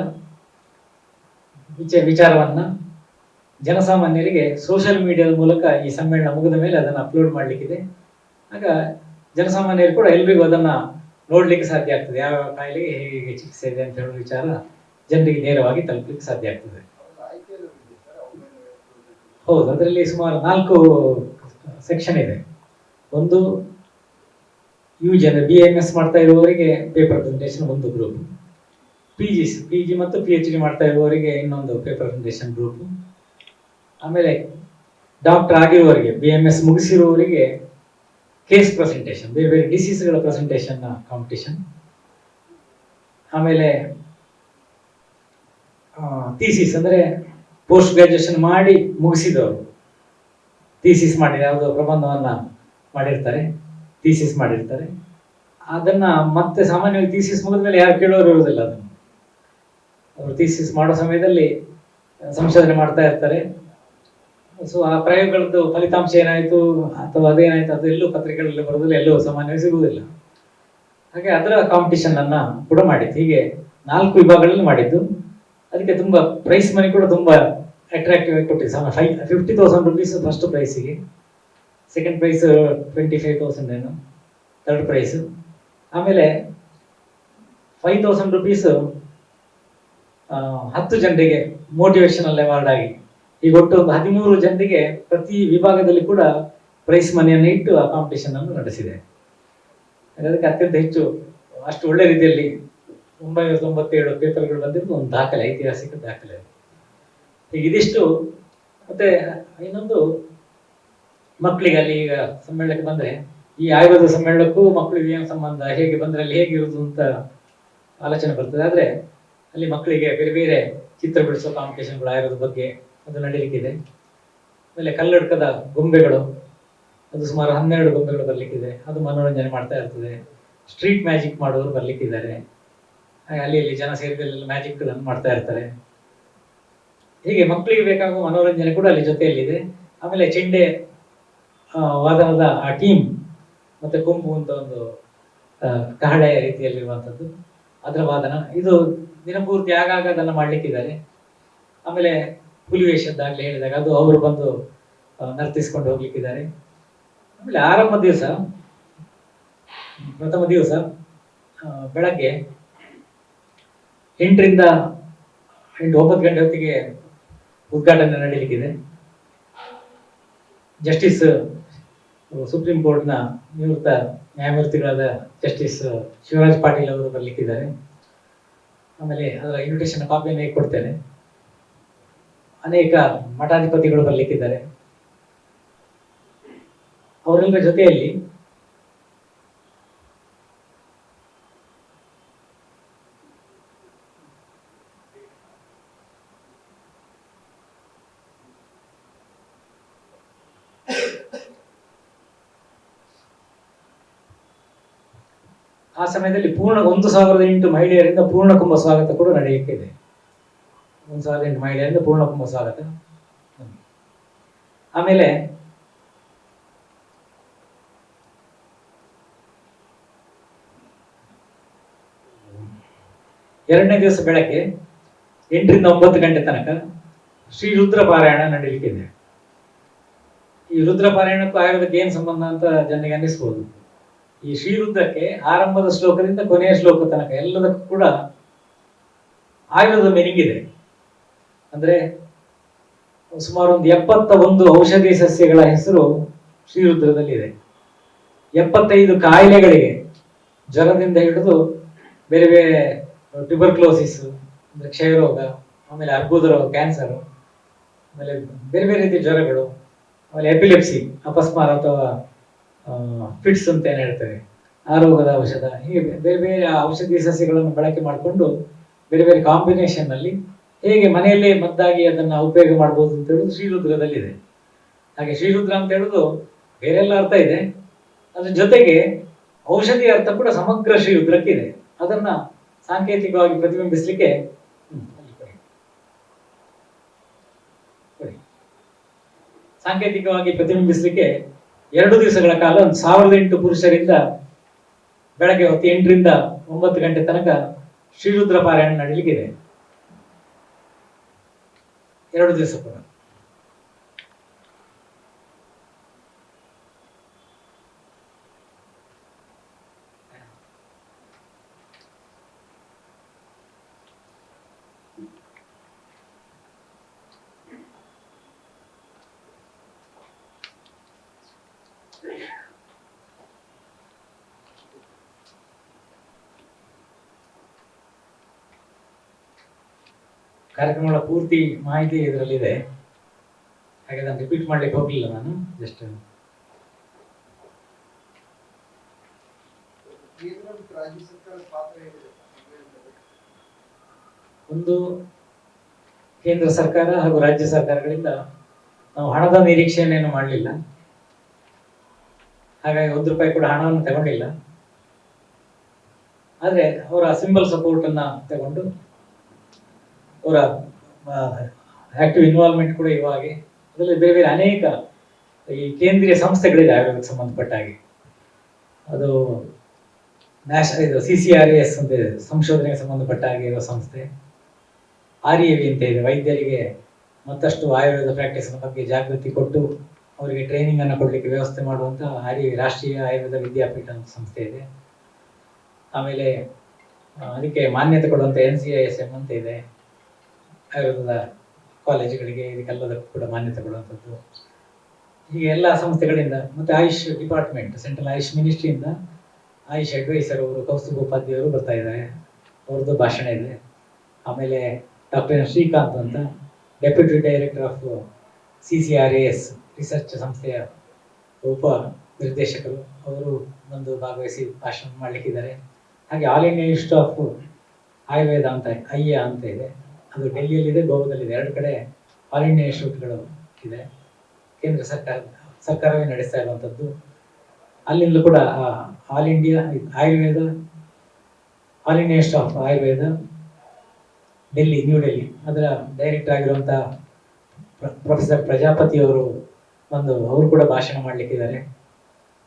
ವಿಚಾರವನ್ನು ಜನಸಾಮಾನ್ಯರಿಗೆ ಸೋಷಿಯಲ್ ಮೀಡಿಯಾದ ಮೂಲಕ ಈ ಸಮ್ಮೇಳನ ಮುಗಿದ ಮೇಲೆ ಅದನ್ನು ಅಪ್ಲೋಡ್ ಮಾಡಲಿಕ್ಕಿದೆ. ಆಗ ಜನಸಾಮಾನ್ಯರು ಕೂಡ ಎಲ್ರಿಗೂ ಅದನ್ನು ನೋಡಲಿಕ್ಕೆ ಸಾಧ್ಯ ಆಗ್ತದೆ. ಯಾವ ಕಾಯಿಲೆಗೆ ಹೇಗೆ ಚಿಕಿತ್ಸೆ ಇದೆ ಅಂತ ಹೇಳುವ ವಿಚಾರ ಜನರಿಗೆ ನೇರವಾಗಿ ತಲುಪಲಿಕ್ಕೆ ಸಾಧ್ಯ ಆಗ್ತದೆ. ಹೌದು, ಅದರಲ್ಲಿ ಸುಮಾರು 4 ಸೆಕ್ಷನ್ ಇದೆ. ಒಂದು BAMS ಮಾಡ್ತಾ ಇರುವವರಿಗೆ ಪೇಪರ್ ಪ್ರೆಸೆಂಟೇಷನ್ ಒಂದು ಗ್ರೂಪ್, PG ಮತ್ತು PhD ಮಾಡ್ತಾ ಇರುವವರಿಗೆ ಇನ್ನೊಂದು ಪೇಪರ್ ಪ್ರೆಸೆಂಟೇಷನ್ ಗ್ರೂಪ್, ಆಮೇಲೆ ಡಾಕ್ಟರ್ ಆಗಿರುವವರಿಗೆ BAMS ಮುಗಿಸಿರುವವರಿಗೆ ಕೇಸ್ ಪ್ರೆಸೆಂಟೇಷನ್, ಬೇರೆ ಬೇರೆ ಡಿಸೀಸ್ಗಳ ಪ್ರೆಸೆಂಟೇಷನ್ ಕಾಂಪಿಟೇಷನ್, ಆಮೇಲೆ ಥೀಸಿಸ್ ಅಂದರೆ ಪೋಸ್ಟ್ ಗ್ರಾಜುಯೇಷನ್ ಮಾಡಿ ಮುಗಿಸಿದವರು ಥೀಸಿಸ್ ಮಾಡಿ ಯಾವುದೋ ಪ್ರಬಂಧವನ್ನು ಮಾಡಿರ್ತಾರೆ, ಥೀಸಿಸ್ ಮಾಡಿರ್ತಾರೆ. ಅದನ್ನು ಮತ್ತೆ ಸಾಮಾನ್ಯವಾಗಿ ಥೀಸಿಸ್ ಮುಗಿದ ಮೇಲೆ ಯಾರು ಕೇಳೋರು ಇರೋದಿಲ್ಲ. ಅದನ್ನು ಅವರು ಥೀಸಿಸ್ ಮಾಡೋ ಸಮಯದಲ್ಲಿ ಸಂಶೋಧನೆ ಮಾಡ್ತಾ ಇರ್ತಾರೆ. ಸೊ ಆ ಪ್ರಯೋಗಗಳದ್ದು ಫಲಿತಾಂಶ ಏನಾಯಿತು ಅಥವಾ ಅದೇನಾಯಿತು ಅದು ಎಲ್ಲೂ ಪತ್ರಿಕೆಗಳಲ್ಲಿ ಬರೋದಿಲ್ಲ, ಎಲ್ಲೂ ಸಾಮಾನ್ಯವಾಗಿ ಸಿಗುವುದಿಲ್ಲ. ಹಾಗೆ ಅದರ ಕಾಂಪಿಟೇಷನ್ ಅನ್ನು ಕೂಡ ಮಾಡಿದ್ದು. ಹೀಗೆ 4 ವಿಭಾಗಗಳಲ್ಲಿ ಮಾಡಿದ್ದು. ಅದಕ್ಕೆ ತುಂಬ ಪ್ರೈಸ್ ಮನಿ ಕೂಡ ತುಂಬ ಅಟ್ರಾಕ್ಟಿವ್ ಆಗಿ ಕೊಟ್ಟಿದ್ದು. 50,000 ರುಪೀಸ್ ಫಸ್ಟ್ ಪ್ರೈಸಿಗೆ, ಸೆಕೆಂಡ್ ಪ್ರೈಸ್ 25,000 ಏನು ಥರ್ಡ್ ಪ್ರೈಸು, ಆಮೇಲೆ 5,000 ರುಪೀಸ್ 10 ಜನರಿಗೆ ಮೋಟಿವೇಶನಲ್ ಅವಾರ್ಡ್ ಆಗಿ, ಈಗ ಒಟ್ಟು ಒಂದು 13 ಜನರಿಗೆ ಪ್ರತಿ ವಿಭಾಗದಲ್ಲಿ ಕೂಡ ಪ್ರೈಸ್ ಮನಿಯನ್ನು ಇಟ್ಟು ಆ ಕಾಂಪಿಟೇಷನ್ ಅನ್ನು ನಡೆಸಿದೆ. ಅದಕ್ಕೆ ಅತ್ಯಂತ ಹೆಚ್ಚು ಅಷ್ಟು ಒಳ್ಳೆ ರೀತಿಯಲ್ಲಿ 997 ಪೇಪರ್ಗಳು ಬಂದಿದ್ದು ಒಂದು ದಾಖಲೆ, ಐತಿಹಾಸಿಕ ದಾಖಲೆ. ಈಗ ಇದಿಷ್ಟು. ಮತ್ತೆ ಇನ್ನೊಂದು, ಮಕ್ಕಳಿಗೆ ಅಲ್ಲಿ ಈಗ ಸಮ್ಮೇಳನಕ್ಕೆ ಬಂದರೆ ಈ ಆಯುರ್ವೇದ ಸಮ್ಮೇಳನಕ್ಕೂ ಮಕ್ಕಳಿಗೆ ಏನು ಸಂಬಂಧ, ಹೇಗೆ ಬಂದರೆ ಅಲ್ಲಿ ಹೇಗಿರುವುದು ಅಂತ ಆಲೋಚನೆ ಬರ್ತದೆ. ಆದರೆ ಅಲ್ಲಿ ಮಕ್ಕಳಿಗೆ ಬೇರೆ ಬೇರೆ ಚಿತ್ರ ಬಿಡಿಸೋ ಕಾಂಪಿಟೇಷನ್ಗಳು ಆಯುರ್ವೇದ ಬಗ್ಗೆ ಅದು ನಡೀಲಿಕ್ಕಿದೆ. ಆಮೇಲೆ ಕಲ್ಲಡ್ಕದ ಗೊಂಬೆಗಳು, ಅದು ಸುಮಾರು 12 ಗೊಂಬೆಗಳು ಬರಲಿಕ್ಕಿದೆ. ಅದು ಮನೋರಂಜನೆ ಮಾಡ್ತಾ ಇರ್ತದೆ. ಸ್ಟ್ರೀಟ್ ಮ್ಯಾಜಿಕ್ ಮಾಡೋರು ಬರಲಿಕ್ಕಿದ್ದಾರೆ. ಅಲ್ಲಿ ಜನ ಸೇರಿದಲ್ಲಿ ಮ್ಯಾಜಿಕ್ಗಳನ್ನು ಮಾಡ್ತಾ ಇರ್ತಾರೆ. ಹೀಗೆ ಮಕ್ಕಳಿಗೆ ಬೇಕಾಗುವ ಮನೋರಂಜನೆ ಕೂಡ ಅಲ್ಲಿ ಜೊತೆಯಲ್ಲಿದೆ. ಆಮೇಲೆ ಚೆಂಡೆ ವಾದನದ ಆ ಟೀಮ್ ಮತ್ತೆ ಕೊಂಬು ಅಂತ ಒಂದು ಕಹಳೆ ರೀತಿಯಲ್ಲಿರುವಂಥದ್ದು, ಅದರ ವಾದನ, ಇದು ದಿನಪೂರ್ತಿ ಆಗಾಗ ಅದನ್ನು ಮಾಡಲಿಕ್ಕಿದ್ದಾರೆ. ಆಮೇಲೆ ಹುಲಿ ವೇಷದ್ದಾಗಲೇ ಹೇಳಿದಾಗ ಅದು ಅವರು ಬಂದು ನರ್ತಿಸ್ಕೊಂಡು ಹೋಗ್ಲಿಕ್ಕಿದ್ದಾರೆ. ಆಮೇಲೆ ಆರಂಭ ದಿವಸ, ಪ್ರಥಮ ದಿವಸ ಬೆಳಗ್ಗೆ 8ರಿಂದ 9 ಗಂಟೆ ಹೊತ್ತಿಗೆ ಉದ್ಘಾಟನೆ ನಡೀಲಿಕ್ಕಿದೆ. ಜಸ್ಟಿಸ್ ಸುಪ್ರೀಂ ಕೋರ್ಟ್ನ ನಿವೃತ್ತ ನ್ಯಾಯಮೂರ್ತಿಗಳಾದ ಜಸ್ಟಿಸ್ ಶಿವರಾಜ್ ಪಾಟೀಲ್ ಅವರು ಬರಲಿಕ್ಕಿದ್ದಾರೆ. ಆಮೇಲೆ ಅದರ ಇನ್ವಿಟೇಷನ್ ಕಾಪಿಯನ್ನು ಕೊಡ್ತೇನೆ. ಅನೇಕ ಮಠಾಧಿಪತಿಗಳು ಬರಲಿಕ್ಕಿದ್ದಾರೆ. ಅವರೆಲ್ಲರ ಜೊತೆಯಲ್ಲಿ ಆ ಸಮಯದಲ್ಲಿ 1,008 ಮಹಿಳೆಯರಿಂದ ಪೂರ್ಣ ಕುಂಭ ಸ್ವಾಗತ ಕೂಡ ನಡೆಯಲಿಕ್ಕಿದೆ. 1,008 ಮಹಿಳೆಯರಿಂದ ಪೂರ್ಣ ಕುಂಭ ಸ್ವಾಗತ. ಆಮೇಲೆ ಎರಡನೇ ದಿವಸ ಬೆಳಗ್ಗೆ 8ರಿಂದ 9 ಗಂಟೆ ತನಕ ಶ್ರೀ ರುದ್ರ ಪಾರಾಯಣ ನಡೀಲಿಕ್ಕಿದೆ. ಈ ರುದ್ರ ಪಾರಾಯಣಕ್ಕೂ ಆಯುರ್ವೇದಕ್ಕೆ ಏನು ಸಂಬಂಧ ಅಂತ ಜನರಿಗೆ ಅನ್ನಿಸ್ಬೋದು. ಈ ಶ್ರೀರುದ್ರಕ್ಕೆ ಆರಂಭದ ಶ್ಲೋಕದಿಂದ ಕೊನೆಯ ಶ್ಲೋಕ ತನಕ ಎಲ್ಲದಕ್ಕೂ ಕೂಡ ಆಯುರ್ವೇದ ಮೀನಿಂಗ್ ಇದೆ. ಅಂದ್ರೆ ಸುಮಾರು ಒಂದು 71 ಔಷಧಿ ಸಸ್ಯಗಳ ಹೆಸರು ಶ್ರೀರುದ್ರದಲ್ಲಿದೆ. 75 ಕಾಯಿಲೆಗಳಿಗೆ, ಜ್ವರದಿಂದ ಹಿಡಿದು ಬೇರೆ ಬೇರೆ ಟ್ಯೂಬರ್ಕ್ಲೋಸಿಸ್ ಅಂದ್ರೆ ಕ್ಷಯರೋಗ, ಆಮೇಲೆ ಅರ್ಬುದ ರೋಗ, ಕ್ಯಾನ್ಸರ್, ಆಮೇಲೆ ಬೇರೆ ಬೇರೆ ರೀತಿಯ ಜ್ವರಗಳು, ಆಮೇಲೆ ಎಪಿಲೆಪ್ಸಿ, ಅಪಸ್ಮಾರ ಅಥವಾ ಫಿಟ್ಸ್ ಅಂತ ಏನು ಹೇಳ್ತೇವೆ, ಆ ರೋಗದ ಔಷಧ, ಹೀಗೆ ಬೇರೆ ಬೇರೆ ಔಷಧಿ ಸಸ್ಯಗಳನ್ನು ಬಳಕೆ ಮಾಡಿಕೊಂಡು ಬೇರೆ ಬೇರೆ ಕಾಂಬಿನೇಷನ್ ನಲ್ಲಿ ಹೇಗೆ ಮನೆಯಲ್ಲೇ ಮದ್ದಾಗಿ ಅದನ್ನ ಉಪಯೋಗ ಮಾಡ್ಬೋದು ಅಂತ ಹೇಳುದು ಶ್ರೀರುದ್ರದಲ್ಲಿದೆ. ಹಾಗೆ ಶ್ರೀರುದ್ರ ಅಂತ ಹೇಳುದು ಬೇರೆಲ್ಲ ಅರ್ಥ ಇದೆ, ಅದ್ರ ಜೊತೆಗೆ ಔಷಧಿ ಅರ್ಥ ಕೂಡ ಸಮಗ್ರ ಶ್ರೀರುದ್ರಕ್ಕಿದೆ. ಅದನ್ನ ಸಾಂಕೇತಿಕವಾಗಿ ಪ್ರತಿಬಿಂಬಿಸ್ಲಿಕ್ಕೆ ಸಾಂಕೇತಿಕವಾಗಿ ಪ್ರತಿಬಿಂಬಿಸಲಿಕ್ಕೆ 2 ದಿವಸಗಳ ಕಾಲ 1008 ಪುರುಷರಿಂದ ಬೆಳಗ್ಗೆ ಹೊತ್ತು 8 ರಿಂದ 9 ಗಂಟೆ ತನಕ ಶ್ರೀರುದ್ರ ಪಾರಾಯಣ ನಡೀಲಿಕ್ಕಿದೆ. 2 ದಿವಸ ಕೂಡ. ಕಾರ್ಯಕ್ರಮಗಳ ಪೂರ್ತಿ ಮಾಹಿತಿ ಇದರಲ್ಲಿದೆ, ಹಾಗೆ ನಾನು ರಿಪೀಟ್ ಮಾಡ್ಲಿಕ್ಕೆ ಹೋಗ್ಲಿಲ್ಲ. ನಾನು ಜಸ್ಟ್ ಒಂದು ಕೇಂದ್ರ ಸರ್ಕಾರ ಹಾಗೂ ರಾಜ್ಯ ಸರ್ಕಾರಗಳಿಂದ ನಾವು ಹಣದ ನಿರೀಕ್ಷೆಯನ್ನೇನು ಮಾಡಲಿಲ್ಲ, ಹಾಗಾಗಿ 1 ರೂಪಾಯಿ ಕೂಡ ಹಣವನ್ನು ತಗೊಂಡಿಲ್ಲ. ಆದ್ರೆ ಅವರ ಸಿಂಬಲ್ ಸಪೋರ್ಟ್ ಅನ್ನ ತಗೊಂಡು ಅವರ ಆಕ್ಟಿವ್ ಇನ್ವಾಲ್ವ್ಮೆಂಟ್ ಕೂಡ ಇರುವ ಹಾಗೆ ಅದರಲ್ಲಿ ಬೇರೆ ಬೇರೆ ಅನೇಕ ಈ ಕೇಂದ್ರೀಯ ಸಂಸ್ಥೆಗಳಿದೆ ಆಯುರ್ವೇದಕ್ಕೆ ಸಂಬಂಧಪಟ್ಟ ಹಾಗೆ. ಅದು ಇದು CCRAS ಅಂತ ಇದೆ, ಸಂಶೋಧನೆಗೆ ಸಂಬಂಧಪಟ್ಟ ಹಾಗೆ ಇರುವ ಸಂಸ್ಥೆ. RAV ಅಂತ ಇದೆ, ವೈದ್ಯರಿಗೆ ಮತ್ತಷ್ಟು ಆಯುರ್ವೇದ ಪ್ರಾಕ್ಟೀಸ್ ಬಗ್ಗೆ ಜಾಗೃತಿ ಕೊಟ್ಟು ಅವರಿಗೆ ಟ್ರೈನಿಂಗ್ ಅನ್ನು ಕೊಡ್ಲಿಕ್ಕೆ ವ್ಯವಸ್ಥೆ ಮಾಡುವಂತ RAV, ರಾಷ್ಟ್ರೀಯ ಆಯುರ್ವೇದ ವಿದ್ಯಾಪೀಠ ಅಂತ ಸಂಸ್ಥೆ ಇದೆ. ಆಮೇಲೆ ಅದಕ್ಕೆ ಮಾನ್ಯತೆ ಕೊಡುವಂತ NCISM ಅಂತ ಇದೆ, ಆಯುರ್ವೇದದ ಕಾಲೇಜುಗಳಿಗೆ ಇದಕ್ಕೆಲ್ಲದಕ್ಕೂ ಕೂಡ ಮಾನ್ಯತೆ ಕೊಡುವಂಥದ್ದು. ಹೀಗೆ ಎಲ್ಲ ಸಂಸ್ಥೆಗಳಿಂದ, ಮತ್ತೆ ಆಯುಷ್ ಡಿಪಾರ್ಟ್ಮೆಂಟ್, ಸೆಂಟ್ರಲ್ ಆಯುಷ್ ಮಿನಿಸ್ಟ್ರಿಯಿಂದ ಆಯುಷ್ ಅಡ್ವೈಸರ್ ಅವರು ಕೌಸ್ತುಭ ಉಪಾಧ್ಯಾಯ ಅವರು ಬರ್ತಾ ಇದ್ದಾರೆ, ಅವ್ರದ್ದು ಭಾಷಣ ಇದೆ. ಆಮೇಲೆ ಡಾಕ್ಟರ್ ಶ್ರೀಕಾಂತ್ ಅಂತ deputy director of CCRAS research ಸಂಸ್ಥೆಯ ಉಪ ನಿರ್ದೇಶಕರು, ಅವರು ಬಂದು ಭಾಗವಹಿಸಿ ಭಾಷಣ ಮಾಡಲಿಕ್ಕಿದ್ದಾರೆ. ಹಾಗೆ all India institute of Ayurveda ಅಂತ ಅಯ್ಯ ಅಂತ ಇದೆ, ಅದು ಡೆಲ್ಲಿಯಲ್ಲಿದೆ, ಗೋವಾದಲ್ಲಿದೆ. 2 ಕಡೆ ಆಲ್ ಇಂಡಿಯಾ ಇನ್ಸ್ಟಿಟ್ಯೂಟ್ಗಳು ಇದೆ, ಕೇಂದ್ರ ಸರ್ಕಾರವೇ ನಡೆಸ್ತಾ ಇರುವಂಥದ್ದು. ಅಲ್ಲಿಂದಲೂ ಕೂಡ all India Ayurveda, all India institute of Ayurveda Delhi, new Delhi, ಅದರ ಡೈರೆಕ್ಟರ್ ಆಗಿರುವಂಥ ಪ್ರೊಫೆಸರ್ ಪ್ರಜಾಪತಿ ಅವರು ಬಂದು ಅವರು ಕೂಡ ಭಾಷಣ ಮಾಡಲಿಕ್ಕಿದ್ದಾರೆ.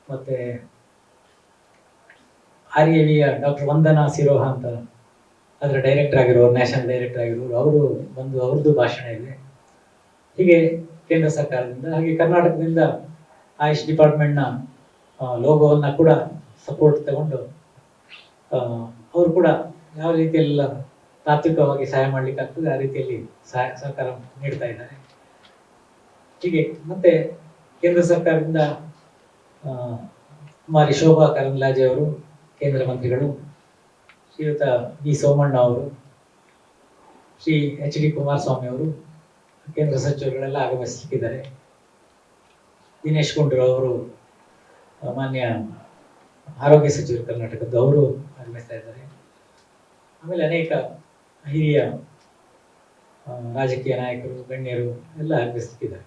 ಮತ್ತೆ RAVಯ ಡಾಕ್ಟರ್ ವಂದನಾ ಸಿರೋಹ ಅಂತ ಅದರ ಡೈರೆಕ್ಟರ್ ಆಗಿರೋರು, ನ್ಯಾಷನಲ್ ಡೈರೆಕ್ಟರ್ ಆಗಿರೋರು, ಅವರು ಬಂದು ಅವ್ರದ್ದು ಭಾಷಣ ಇದೆ. ಹೀಗೆ ಕೇಂದ್ರ ಸರ್ಕಾರದಿಂದ, ಹಾಗೆ ಕರ್ನಾಟಕದಿಂದ ಆಯುಷ್ ಡಿಪಾರ್ಟ್ಮೆಂಟ್ನ ಲೋಗೋವನ್ನ ಕೂಡ ಸಪೋರ್ಟ್ ತಗೊಂಡು ಅವರು ಕೂಡ ಯಾವ ರೀತಿಯೆಲ್ಲ ತಾತ್ವಿಕವಾಗಿ ಸಹಾಯ ಮಾಡ್ಲಿಕ್ಕೆ ಆಗ್ತದೆ ಆ ರೀತಿಯಲ್ಲಿ ಸರ್ಕಾರ ನೀಡ್ತಾ ಇದ್ದಾರೆ. ಹೀಗೆ ಮತ್ತೆ ಕೇಂದ್ರ ಸರ್ಕಾರದಿಂದ ಕುಮಾರಿ ಶೋಭಾ ಕರಂದ್ಲಾಜೆ ಅವರು ಕೇಂದ್ರ ಮಂತ್ರಿಗಳು, ಶ್ರೀಯುತ B ಸೋಮಣ್ಣ ಅವರು, ಶ್ರೀ HD ಕುಮಾರಸ್ವಾಮಿ ಅವರು ಕೇಂದ್ರ ಸಚಿವರುಗಳೆಲ್ಲ ಆಗಮಿಸಲಿಕ್ಕಿದ್ದಾರೆ. ದಿನೇಶ್ ಗುಂಡೂರಾವ್ ಅವರು ಮಾನ್ಯ ಆರೋಗ್ಯ ಸಚಿವರು ಕರ್ನಾಟಕದ್ದು, ಅವರು ಆಗಮಿಸ್ತಾ ಇದ್ದಾರೆ. ಆಮೇಲೆ ಅನೇಕ ಹಿರಿಯ ರಾಜಕೀಯ ನಾಯಕರು, ಗಣ್ಯರು ಎಲ್ಲ ಆಗಮಿಸಲಿಕ್ಕಿದ್ದಾರೆ.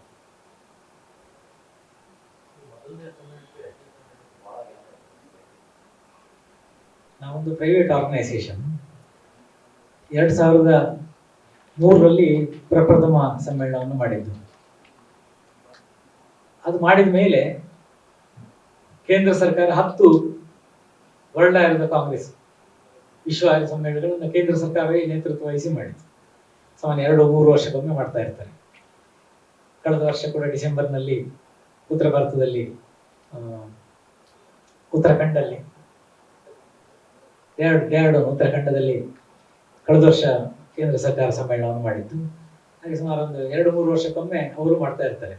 ನಾವೊಂದು ಪ್ರೈವೇಟ್ ಆರ್ಗನೈಸೇಷನ್ 2003ರಲ್ಲಿ ಪ್ರಪ್ರಥಮ ಸಮ್ಮೇಳನವನ್ನು ಮಾಡಿದ್ದು. ಅದು ಮಾಡಿದ ಮೇಲೆ ಕೇಂದ್ರ ಸರ್ಕಾರ 10 ವರ್ಲ್ಡ್ ಆಯುರ್ವೇದ ಕಾಂಗ್ರೆಸ್, ವಿಶ್ವ ಆಯುರ್ವೇದ ಸಮ್ಮೇಳನಗಳನ್ನು ಕೇಂದ್ರ ಸರ್ಕಾರವೇ ನೇತೃತ್ವ ವಹಿಸಿ ಮಾಡಿತ್ತು. ಸಾಮಾನ್ಯ 2-3 ವರ್ಷಕ್ಕೊಮ್ಮೆ ಮಾಡ್ತಾ ಇರ್ತಾರೆ. ಕಳೆದ ವರ್ಷ ಕೂಡ ಡಿಸೆಂಬರ್ನಲ್ಲಿ ಉತ್ತರ ಭಾರತದಲ್ಲಿ ಉತ್ತರಾಖಂಡಲ್ಲಿ ಡೆಹ್ರಾಡೂನ್ ಉತ್ತರಾಖಂಡದಲ್ಲಿ ಕಳೆದ ವರ್ಷ ಕೇಂದ್ರ ಸರ್ಕಾರ ಸಮ್ಮೇಳನವನ್ನು ಮಾಡಿದ್ದು. ಹಾಗೆ ಸುಮಾರು ಒಂದು 2-3 ವರ್ಷಕ್ಕೊಮ್ಮೆ ಅವರು ಮಾಡ್ತಾ ಇರ್ತಾರೆ.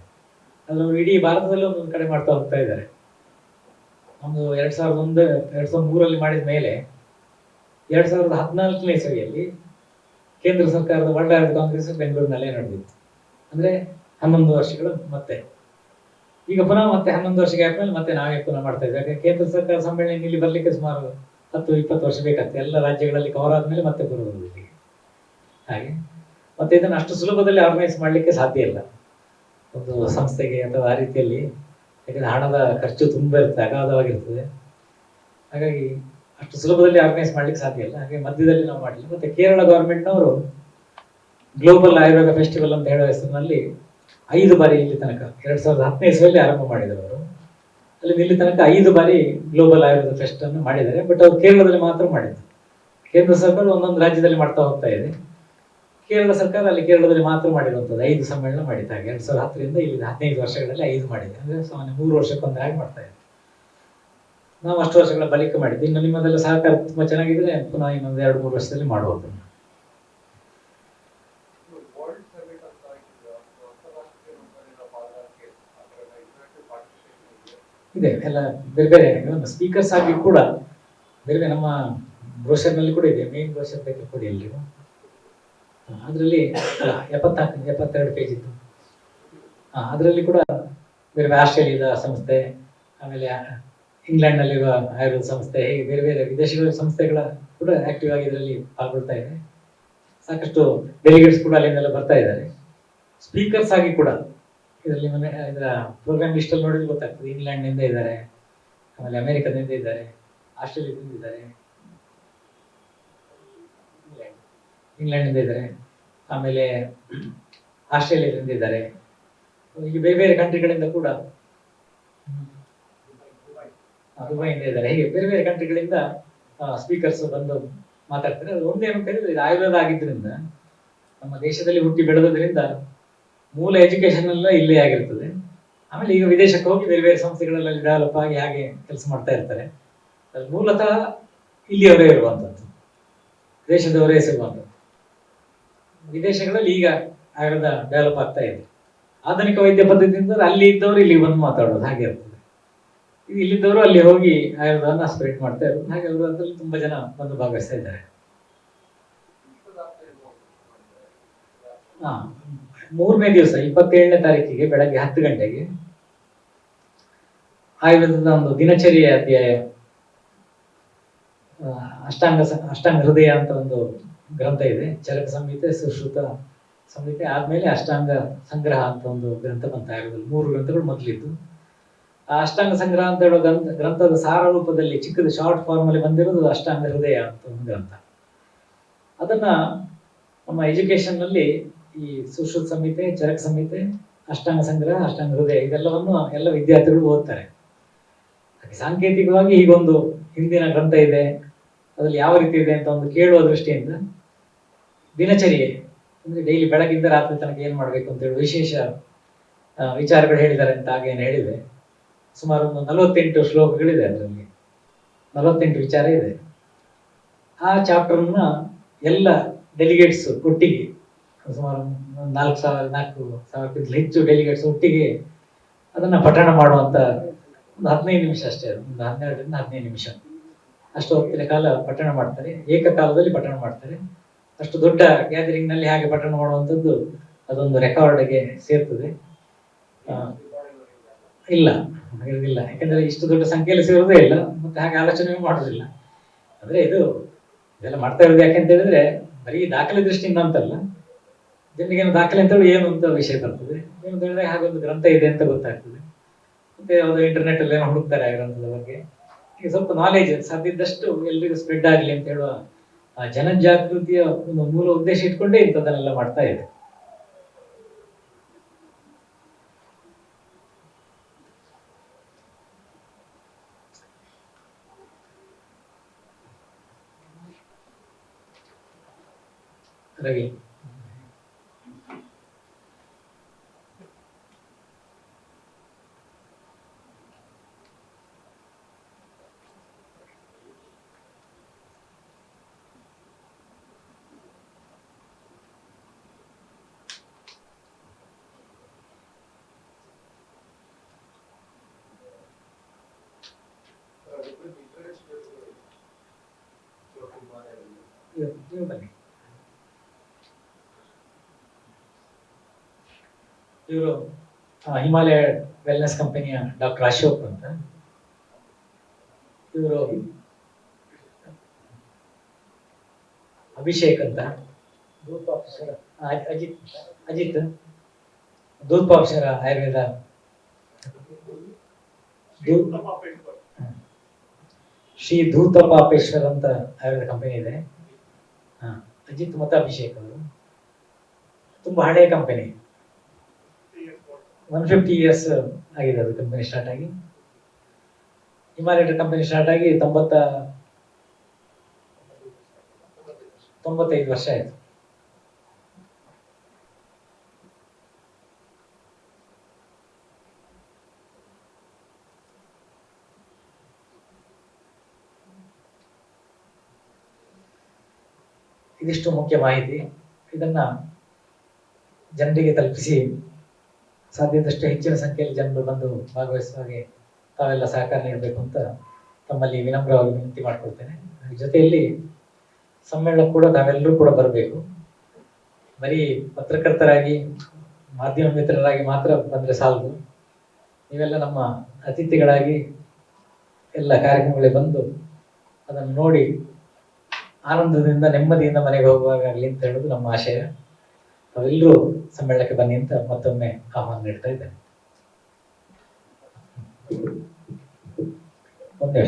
ಅದು ಇಡೀ ಭಾರತದಲ್ಲಿ ಒಂದೊಂದು ಕಡೆ ಮಾಡ್ತಾ ಹೋಗ್ತಾ ಇದ್ದಾರೆ. ನಮ್ದು 2003 ಮಾಡಿದ ಮೇಲೆ 2014ನೇ ಇಸವಿಯಲ್ಲಿ ಕೇಂದ್ರ ಸರ್ಕಾರದ ವರ್ಲ್ಡ್ ಆರ್ಟ್ ಕಾಂಗ್ರೆಸ್ ಬೆಂಗಳೂರಿನಲ್ಲೇ ನಡೆದಿತ್ತು. ಅಂದ್ರೆ 11 ವರ್ಷಗಳು ಮತ್ತೆ ಈಗ ಪುನಃ ಮತ್ತೆ 11 ವರ್ಷ ಗ್ಯಾಪ್ ಮೇಲೆ ಮತ್ತೆ ನಾವೇ ಪುನಃ ಮಾಡ್ತಾ ಇದ್ವಿ. ಯಾಕಂದ್ರೆ ಕೇಂದ್ರ ಸರ್ಕಾರ ಸಮ್ಮೇಳನ ಇಲ್ಲಿ ಬರ್ಲಿಕ್ಕೆ ಸುಮಾರು 10-20 ವರ್ಷ ಬೇಕಾಗ್ತದೆ. ಎಲ್ಲ ರಾಜ್ಯಗಳಲ್ಲಿ ಕವರ್ ಆದ್ಮೇಲೆ ಮತ್ತೆ ಬರುವುದು ಇಲ್ಲಿಗೆ. ಹಾಗೆ ಮತ್ತೆ ಇದನ್ನು ಅಷ್ಟು ಸುಲಭದಲ್ಲಿ ಆರ್ಗನೈಸ್ ಮಾಡಲಿಕ್ಕೆ ಸಾಧ್ಯ ಇಲ್ಲ ಒಂದು ಸಂಸ್ಥೆಗೆ ಅಥವಾ ಆ ರೀತಿಯಲ್ಲಿ. ಯಾಕಂದ್ರೆ ಹಣದ ಖರ್ಚು ತುಂಬ ಇರ್ತದೆ, ಅಗಾಧವಾಗಿರ್ತದೆ. ಹಾಗಾಗಿ ಅಷ್ಟು ಸುಲಭದಲ್ಲಿ ಆರ್ಗನೈಸ್ ಮಾಡ್ಲಿಕ್ಕೆ ಸಾಧ್ಯ ಇಲ್ಲ. ಹಾಗೆ ಮಧ್ಯದಲ್ಲಿ ನಾವು ಮಾಡಲಿಲ್ಲ. ಮತ್ತೆ ಕೇರಳ ಗವರ್ಮೆಂಟ್ನವರು ಗ್ಲೋಬಲ್ ಆಯುರ್ವೇದ ಫೆಸ್ಟಿವಲ್ ಅಂತ ಹೇಳುವ ಹೆಸರಿನಲ್ಲಿ 5 ಬಾರಿ ಇಲ್ಲಿ ತನಕ 2010ನೇ ಇಸವಿಯಲ್ಲಿ ಆರಂಭ ಮಾಡಿದರು ಅವರು. ಅಲ್ಲಿ ಇಲ್ಲಿ ತನಕ 5 ಬಾರಿ ಗ್ಲೋಬಲ್ ಆಯುರ್ವೇದ ಫೆಸ್ಟ್ ಅನ್ನು ಮಾಡಿದ್ದಾರೆ. ಬಟ್ ಅವರು ಕೇರಳದಲ್ಲಿ ಮಾತ್ರ ಮಾಡಿದ್ರು. ಕೇಂದ್ರ ಸರ್ಕಾರ ಒಂದೊಂದು ರಾಜ್ಯದಲ್ಲಿ ಮಾಡ್ತಾ ಹೋಗ್ತಾ ಇದೆ. ಕೇರಳ ಸರ್ಕಾರ ಅಲ್ಲಿ ಕೇರಳದಲ್ಲಿ ಮಾತ್ರ ಮಾಡಿರುವಂಥದ್ದು 5 ಸಮ್ಮೇಳನ ಮಾಡಿದ. ಹಾಗೆ 2010ರಿಂದ ಇಲ್ಲಿ 15 ವರ್ಷಗಳಲ್ಲಿ 5 ಮಾಡಿದೆ. ಅಂದ್ರೆ ಸಾಮಾನ್ಯ 3 ವರ್ಷಕ್ಕೊಂದು ಹಾಗೆ ಮಾಡ್ತಾ ಇದ್ದೀವಿ. ನಾವು ಅಷ್ಟು ವರ್ಷಗಳ ಬಳಿಕ ಮಾಡಿದ್ವಿ. ಇನ್ನು ನಿಮ್ಮದೆಲ್ಲ ಸಹಕಾರ ತುಂಬಾ ಚೆನ್ನಾಗಿದ್ರೆ ಪುನಃ ಇನ್ನೊಂದು 2-3 ವರ್ಷದಲ್ಲಿ ಮಾಡುವುದು. ಇದೆ ಎಲ್ಲ ಬೇರೆ ಬೇರೆ ಸ್ಪೀಕರ್ಸ್ ಆಗಿ ಕೂಡ ಬೇರೆ ನಮ್ಮ ಬ್ರೋಷರ್ನಲ್ಲಿ ಕೂಡ ಇದೆ. ಮೇನ್ ಬ್ರೋಷರ್ ಬೇಕು ಕೊಡಿ ಎಲ್ರಿಗೂ. ಅದರಲ್ಲಿ 72 ಪೇಜ್ ಇತ್ತು. ಅದರಲ್ಲಿ ಕೂಡ ಬೇರೆ ಬೇರೆ ಆಸ್ಟ್ರೇಲಿಯಾದ ಸಂಸ್ಥೆ, ಆಮೇಲೆ ಇಂಗ್ಲೆಂಡ್ನಲ್ಲಿರುವ ಆಯುರ್ವೇದ ಸಂಸ್ಥೆ, ಹೀಗೆ ಬೇರೆ ಬೇರೆ ವಿದೇಶಗಳ ಸಂಸ್ಥೆಗಳ ಕೂಡ ಆಕ್ಟಿವ್ ಆಗಿ ಇದರಲ್ಲಿ ಪಾಲ್ಗೊಳ್ತಾ ಇದೆ. ಸಾಕಷ್ಟು ಡೆಲಿಗೇಟ್ಸ್ ಕೂಡ ಅಲ್ಲಿಂದೆಲ್ಲ ಬರ್ತಾ ಇದ್ದಾರೆ. ಸ್ಪೀಕರ್ಸ್ ಆಗಿ ಕೂಡ ಇದರಲ್ಲಿ ಇದರ ಪ್ರೋಗ್ರಾಮ್ ಲಿಸ್ಟ್ ಅಲ್ಲಿ ನೋಡಿದ್ರೆ ಗೊತ್ತಾಗ್ತದೆ. ಇಂಗ್ಲೆಂಡ್ನಿಂದ ಇದ್ದಾರೆ, ಆಮೇಲೆ ಅಮೆರಿಕದಿಂದ ಇದ್ದಾರೆ, ಆಸ್ಟ್ರೇಲಿಯಾದಿಂದ ಇದ್ದಾರೆ, ಇಂಗ್ಲೆಂಡ್ನಿಂದ ಇದ್ದಾರೆ, ಆಮೇಲೆ ಆಸ್ಟ್ರೇಲಿಯಾದಿಂದ ಇದ್ದಾರೆ. ಈಗ ಬೇರೆ ಬೇರೆ ಕಂಟ್ರಿಗಳಿಂದ ಕೂಡ, ದುಬೈಯಿಂದ ಇದ್ದಾರೆ. ಹೀಗೆ ಬೇರೆ ಬೇರೆ ಕಂಟ್ರಿಗಳಿಂದ ಸ್ಪೀಕರ್ಸ್ ಬಂದು ಮಾತಾಡ್ತಾರೆ. ಅದು ಒಂದೇನು ಅಂತ ಹೇಳಿದ್ರೆ ಇದು ಆಯುರ್ವೇದ ಆಗಿದ್ದರಿಂದ, ನಮ್ಮ ದೇಶದಲ್ಲಿ ಹುಟ್ಟಿ ಬೆಳೆದ್ರಿಂದ ಮೂಲ ಎಜುಕೇಶನ್ ಎಲ್ಲ ಇಲ್ಲೇ ಆಗಿರ್ತದೆ. ಆಮೇಲೆ ಈಗ ವಿದೇಶಕ್ಕೆ ಹೋಗಿ ಬೇರೆ ಬೇರೆ ಸಂಸ್ಥೆಗಳಲ್ಲಿ ಡೆವಲಪ್ ಆಗಿ ಹಾಗೆ ಕೆಲಸ ಮಾಡ್ತಾ ಇರ್ತಾರೆ. ಅದು ಮೂಲತಃ ಇಲ್ಲಿಯವರೇ ಇರುವಂಥದ್ದು, ದೇಶದವರೇ ಸಿಗುವಂಥದ್ದು. ವಿದೇಶಗಳಲ್ಲಿ ಈಗ ಆಯುರ್ವೇದ ಡೆವಲಪ್ ಆಗ್ತಾ ಇದೆ. ಆಧುನಿಕ ವೈದ್ಯ ಪದ್ಧತಿಯಿಂದ ಅಲ್ಲಿ ಇದ್ದವರು ಇಲ್ಲಿ ಬಂದು ಮಾತಾಡೋದು ಹಾಗೆ ಇರ್ತದೆ. ಇಲ್ಲಿದ್ದವರು ಅಲ್ಲಿ ಹೋಗಿ ಆಯುರ್ವೇದವನ್ನು ಸ್ಪ್ರೆಡ್ ಮಾಡ್ತಾ ಇರೋದು. ಹಾಗೆ ಅವರು ಅದರಲ್ಲಿ ತುಂಬಾ ಜನ ಬಂದು ಭಾಗವಹಿಸ್ತಾ ಇದ್ದಾರೆ. 3ನೇ ದಿವಸ 27ನೇ ತಾರೀಕಿಗೆ ಬೆಳಗ್ಗೆ 10 ಗಂಟೆಗೆ ಆಯುರ್ವೇದದ ಒಂದು ದಿನಚರಿಯ ಅಧ್ಯಾಯ, ಅಷ್ಟಾಂಗ ಹೃದಯ ಅಂತ ಒಂದು ಗ್ರಂಥ ಇದೆ. ಚರಕ ಸಂಹಿತೆ, ಸುಶ್ರುತ ಸಂಹಿತೆ ಆದ್ಮೇಲೆ ಅಷ್ಟಾಂಗ ಸಂಗ್ರಹ ಅಂತ ಒಂದು ಗ್ರಂಥ ಬಂತ. ಆಯುರ್ವೇದದಲ್ಲಿ 3 ಗ್ರಂಥಗಳು ಮೊದಲಿದ್ದು. ಆ ಅಷ್ಟಾಂಗ ಸಂಗ್ರಹ ಅಂತ ಹೇಳೋ ಗ್ರಂಥದ ಸಾರ ರೂಪದಲ್ಲಿ ಚಿಕ್ಕದು ಶಾರ್ಟ್ ಫಾರ್ಮ್ ಅಲ್ಲಿ ಬಂದಿರೋದು ಅಷ್ಟಾಂಗ ಹೃದಯ ಅಂತ ಒಂದು ಗ್ರಂಥ. ಅದನ್ನ ನಮ್ಮ ಎಜುಕೇಶನ್ ನಲ್ಲಿ ಈ ಸುಶ್ರುತ ಸಂಹಿತೆ, ಚರಕ ಸಂಹಿತೆ, ಅಷ್ಟಾಂಗ ಸಂಗ್ರಹ, ಅಷ್ಟಾಂಗ ಹೃದಯ ಇದೆಲ್ಲವನ್ನು ಎಲ್ಲ ವಿದ್ಯಾರ್ಥಿಗಳು ಓದ್ತಾರೆ. ಸಾಂಕೇತಿಕವಾಗಿ ಹೀಗೊಂದು ಹಿಂದಿನ ಗ್ರಂಥ ಇದೆ, ಅದ್ರಲ್ಲಿ ಯಾವ ರೀತಿ ಇದೆ ಅಂತ ಒಂದು ಕೇಳುವ ದೃಷ್ಟಿಯಿಂದ ದಿನಚರಿಯೆ ಅಂದ್ರೆ ಡೈಲಿ ಬೆಳಗಿಂದ ರಾತ್ರಿ ತನಕ ಏನ್ ಮಾಡ್ಬೇಕು ಅಂತ ಹೇಳಿ ವಿಶೇಷ ವಿಚಾರಗಳು ಹೇಳಿದ್ದಾರೆ ಅಂತ ಹಾಗೇನು ಹೇಳಿದೆ. ಸುಮಾರು ಒಂದು 48 ಶ್ಲೋಕಗಳಿದೆ. ಅದರಲ್ಲಿ 48 ವಿಚಾರ ಇದೆ. ಆ ಚಾಪ್ಟರ್ನ ಎಲ್ಲ ಡೆಲಿಗೇಟ್ಸ್ ಒಟ್ಟಿಗೆ ಸುಮಾರು 4,000 ಹೆಚ್ಚು ಡೆಲಿಗೇಟ್ಸ್ ಒಟ್ಟಿಗೆ ಅದನ್ನ ಪಠಣ ಮಾಡುವಂತ ಒಂದು 15 ನಿಮಿಷ ಅಷ್ಟೇ. ಒಂದು 12ರಿಂದ 15 ನಿಮಿಷ ಅಷ್ಟು ಹೊತ್ತಿನ ಕಾಲ ಪಠಣ ಮಾಡ್ತಾರೆ. ಏಕಕಾಲದಲ್ಲಿ ಪಠಣ ಮಾಡ್ತಾರೆ. ಅಷ್ಟು ದೊಡ್ಡ ಗ್ಯಾದರಿಂಗ್ ನಲ್ಲಿ ಹಾಗೆ ಪಠಣ ಮಾಡುವಂಥದ್ದು ಅದೊಂದು ರೆಕಾರ್ಡ್ಗೆ ಸೇರ್ತದೆ. ಇಲ್ಲ ಇಲ್ಲ, ಯಾಕಂದ್ರೆ ಇಷ್ಟು ದೊಡ್ಡ ಸಂಖ್ಯೆಯಲ್ಲಿ ಸೇರೋದೇ ಇಲ್ಲ, ಮತ್ತೆ ಹಾಗೆ ಆಲೋಚನೆ ಮಾಡುದಿಲ್ಲ. ಅಂದ್ರೆ ಇದೆಲ್ಲ ಮಾಡ್ತಾ ಇರೋದು ಯಾಕೆ ಅಂತ ಹೇಳಿದ್ರೆ ಬರೀ ದಾಖಲೆ ದೃಷ್ಟಿಯಿಂದ ಅಂತಲ್ಲ, ಜನರಿಗೇನು ದಾಖಲೆ ಅಂತ ಹೇಳಿ ಏನು ಅಂತ ವಿಷಯ ಬರ್ತದೆ. ಏನು ಅಂತ ಹೇಳಿದ್ರೆ ಹಾಗೆ ಒಂದು ಗ್ರಂಥ ಇದೆ ಅಂತ ಗೊತ್ತಾಗ್ತದೆ. ಮತ್ತೆ ಯಾವುದೋ ಇಂಟರ್ನೆಟ್ ಅಲ್ಲಿ ಏನೋ ಹುಡುಕ್ತಾರೆ ಆ ಗ್ರಂಥದ ಬಗ್ಗೆ. ಈಗ ಸ್ವಲ್ಪ ನಾಲೆಜ್ ಸಾಧ್ಯದಷ್ಟು ಎಲ್ರಿಗೂ ಸ್ಪ್ರೆಡ್ ಆಗಲಿ ಅಂತ ಹೇಳುವ ಜನಜಾಗೃತಿಯ ಒಂದು ಮೂಲ ಉದ್ದೇಶ ಇಟ್ಕೊಂಡೇ ಇಂಥದ್ದನ್ನೆಲ್ಲ ಮಾಡ್ತಾ ಇದೆ. ರವಿ ನೀವು ಬನ್ನಿ. ಇವರು ಹಿಮಾಲಯ ವೆಲ್ನೆಸ್ ಕಂಪನಿಯ ಡಾಕ್ಟರ್ ಅಶೋಕ್ ಅಂತ. ಇವರು ಅಭಿಷೇಕ್ ಅಂತ. ಅಜಿತ್ ಅಜಿತ್ ಧೂಪಾಕ್ಷರ ಆಯುರ್ವೇದ ಶ್ರೀ ಧೂತಪಾಪೇಶ್ವರ್ ಅಂತ ಆಯುರ್ವೇದ ಕಂಪನಿ ಇದೆ. ಅಜಿತ್ ಮತ್ತು ಅಭಿಷೇಕ್ ಅವರು ತುಂಬಾ ಹಳೆಯ ಕಂಪನಿ, 150 years ಆಗಿದೆ ಅದು ಕಂಪನಿ ಸ್ಟಾರ್ಟ್ ಆಗಿ. ಹಿಮಾಲಯ ಕಂಪನಿ ಸ್ಟಾರ್ಟ್ ಆಗಿ 95 ವರ್ಷ ಆಯ್ತು. ಇದಿಷ್ಟು ಮುಖ್ಯ ಮಾಹಿತಿ. ಇದನ್ನ ಜನರಿಗೆ ತಲುಪಿಸಿ ಸಾಧ್ಯದಷ್ಟು ಹೆಚ್ಚಿನ ಸಂಖ್ಯೆಯಲ್ಲಿ ಜನರು ಬಂದು ಭಾಗವಹಿಸುವ ಹಾಗೆ ತಾವೆಲ್ಲ ಸಹಕಾರ ನೀಡಬೇಕು ಅಂತ ತಮ್ಮಲ್ಲಿ ವಿನಮ್ರವಾಗಿ ವಿನಂತಿ ಮಾಡ್ಕೊಳ್ತೇನೆ. ಜೊತೆಯಲ್ಲಿ ಸಮ್ಮೇಳನ ಕೂಡ ತಾವೆಲ್ಲರೂ ಕೂಡ ಬರಬೇಕು. ಬರೀ ಪತ್ರಕರ್ತರಾಗಿ ಮಾಧ್ಯಮ ಮಿತ್ರರಾಗಿ ಮಾತ್ರ ಬಂದ್ರೆ ಸಾಲದು. ನೀವೆಲ್ಲ ನಮ್ಮ ಅತಿಥಿಗಳಾಗಿ ಎಲ್ಲ ಕಾರ್ಯಕ್ರಮಗಳಿಗೆ ಬಂದು ಅದನ್ನು ನೋಡಿ ಆನಂದದಿಂದ ನೆಮ್ಮದಿಯಿಂದ ಮನೆಗೆ ಹೋಗುವಾಗಲಿ ಅಂತ ಹೇಳುದು ನಮ್ಮ ಆಶಯ. ತಾವೆಲ್ಲರೂ ಸಮ್ಮೇಳನಕ್ಕೆ ಬನ್ನಿ ಅಂತ ಮತ್ತೊಮ್ಮೆ ಆಹ್ವಾನ ನೀಡ್ತಾ ಇದ್ದೇನೆ. ಒಂದೇ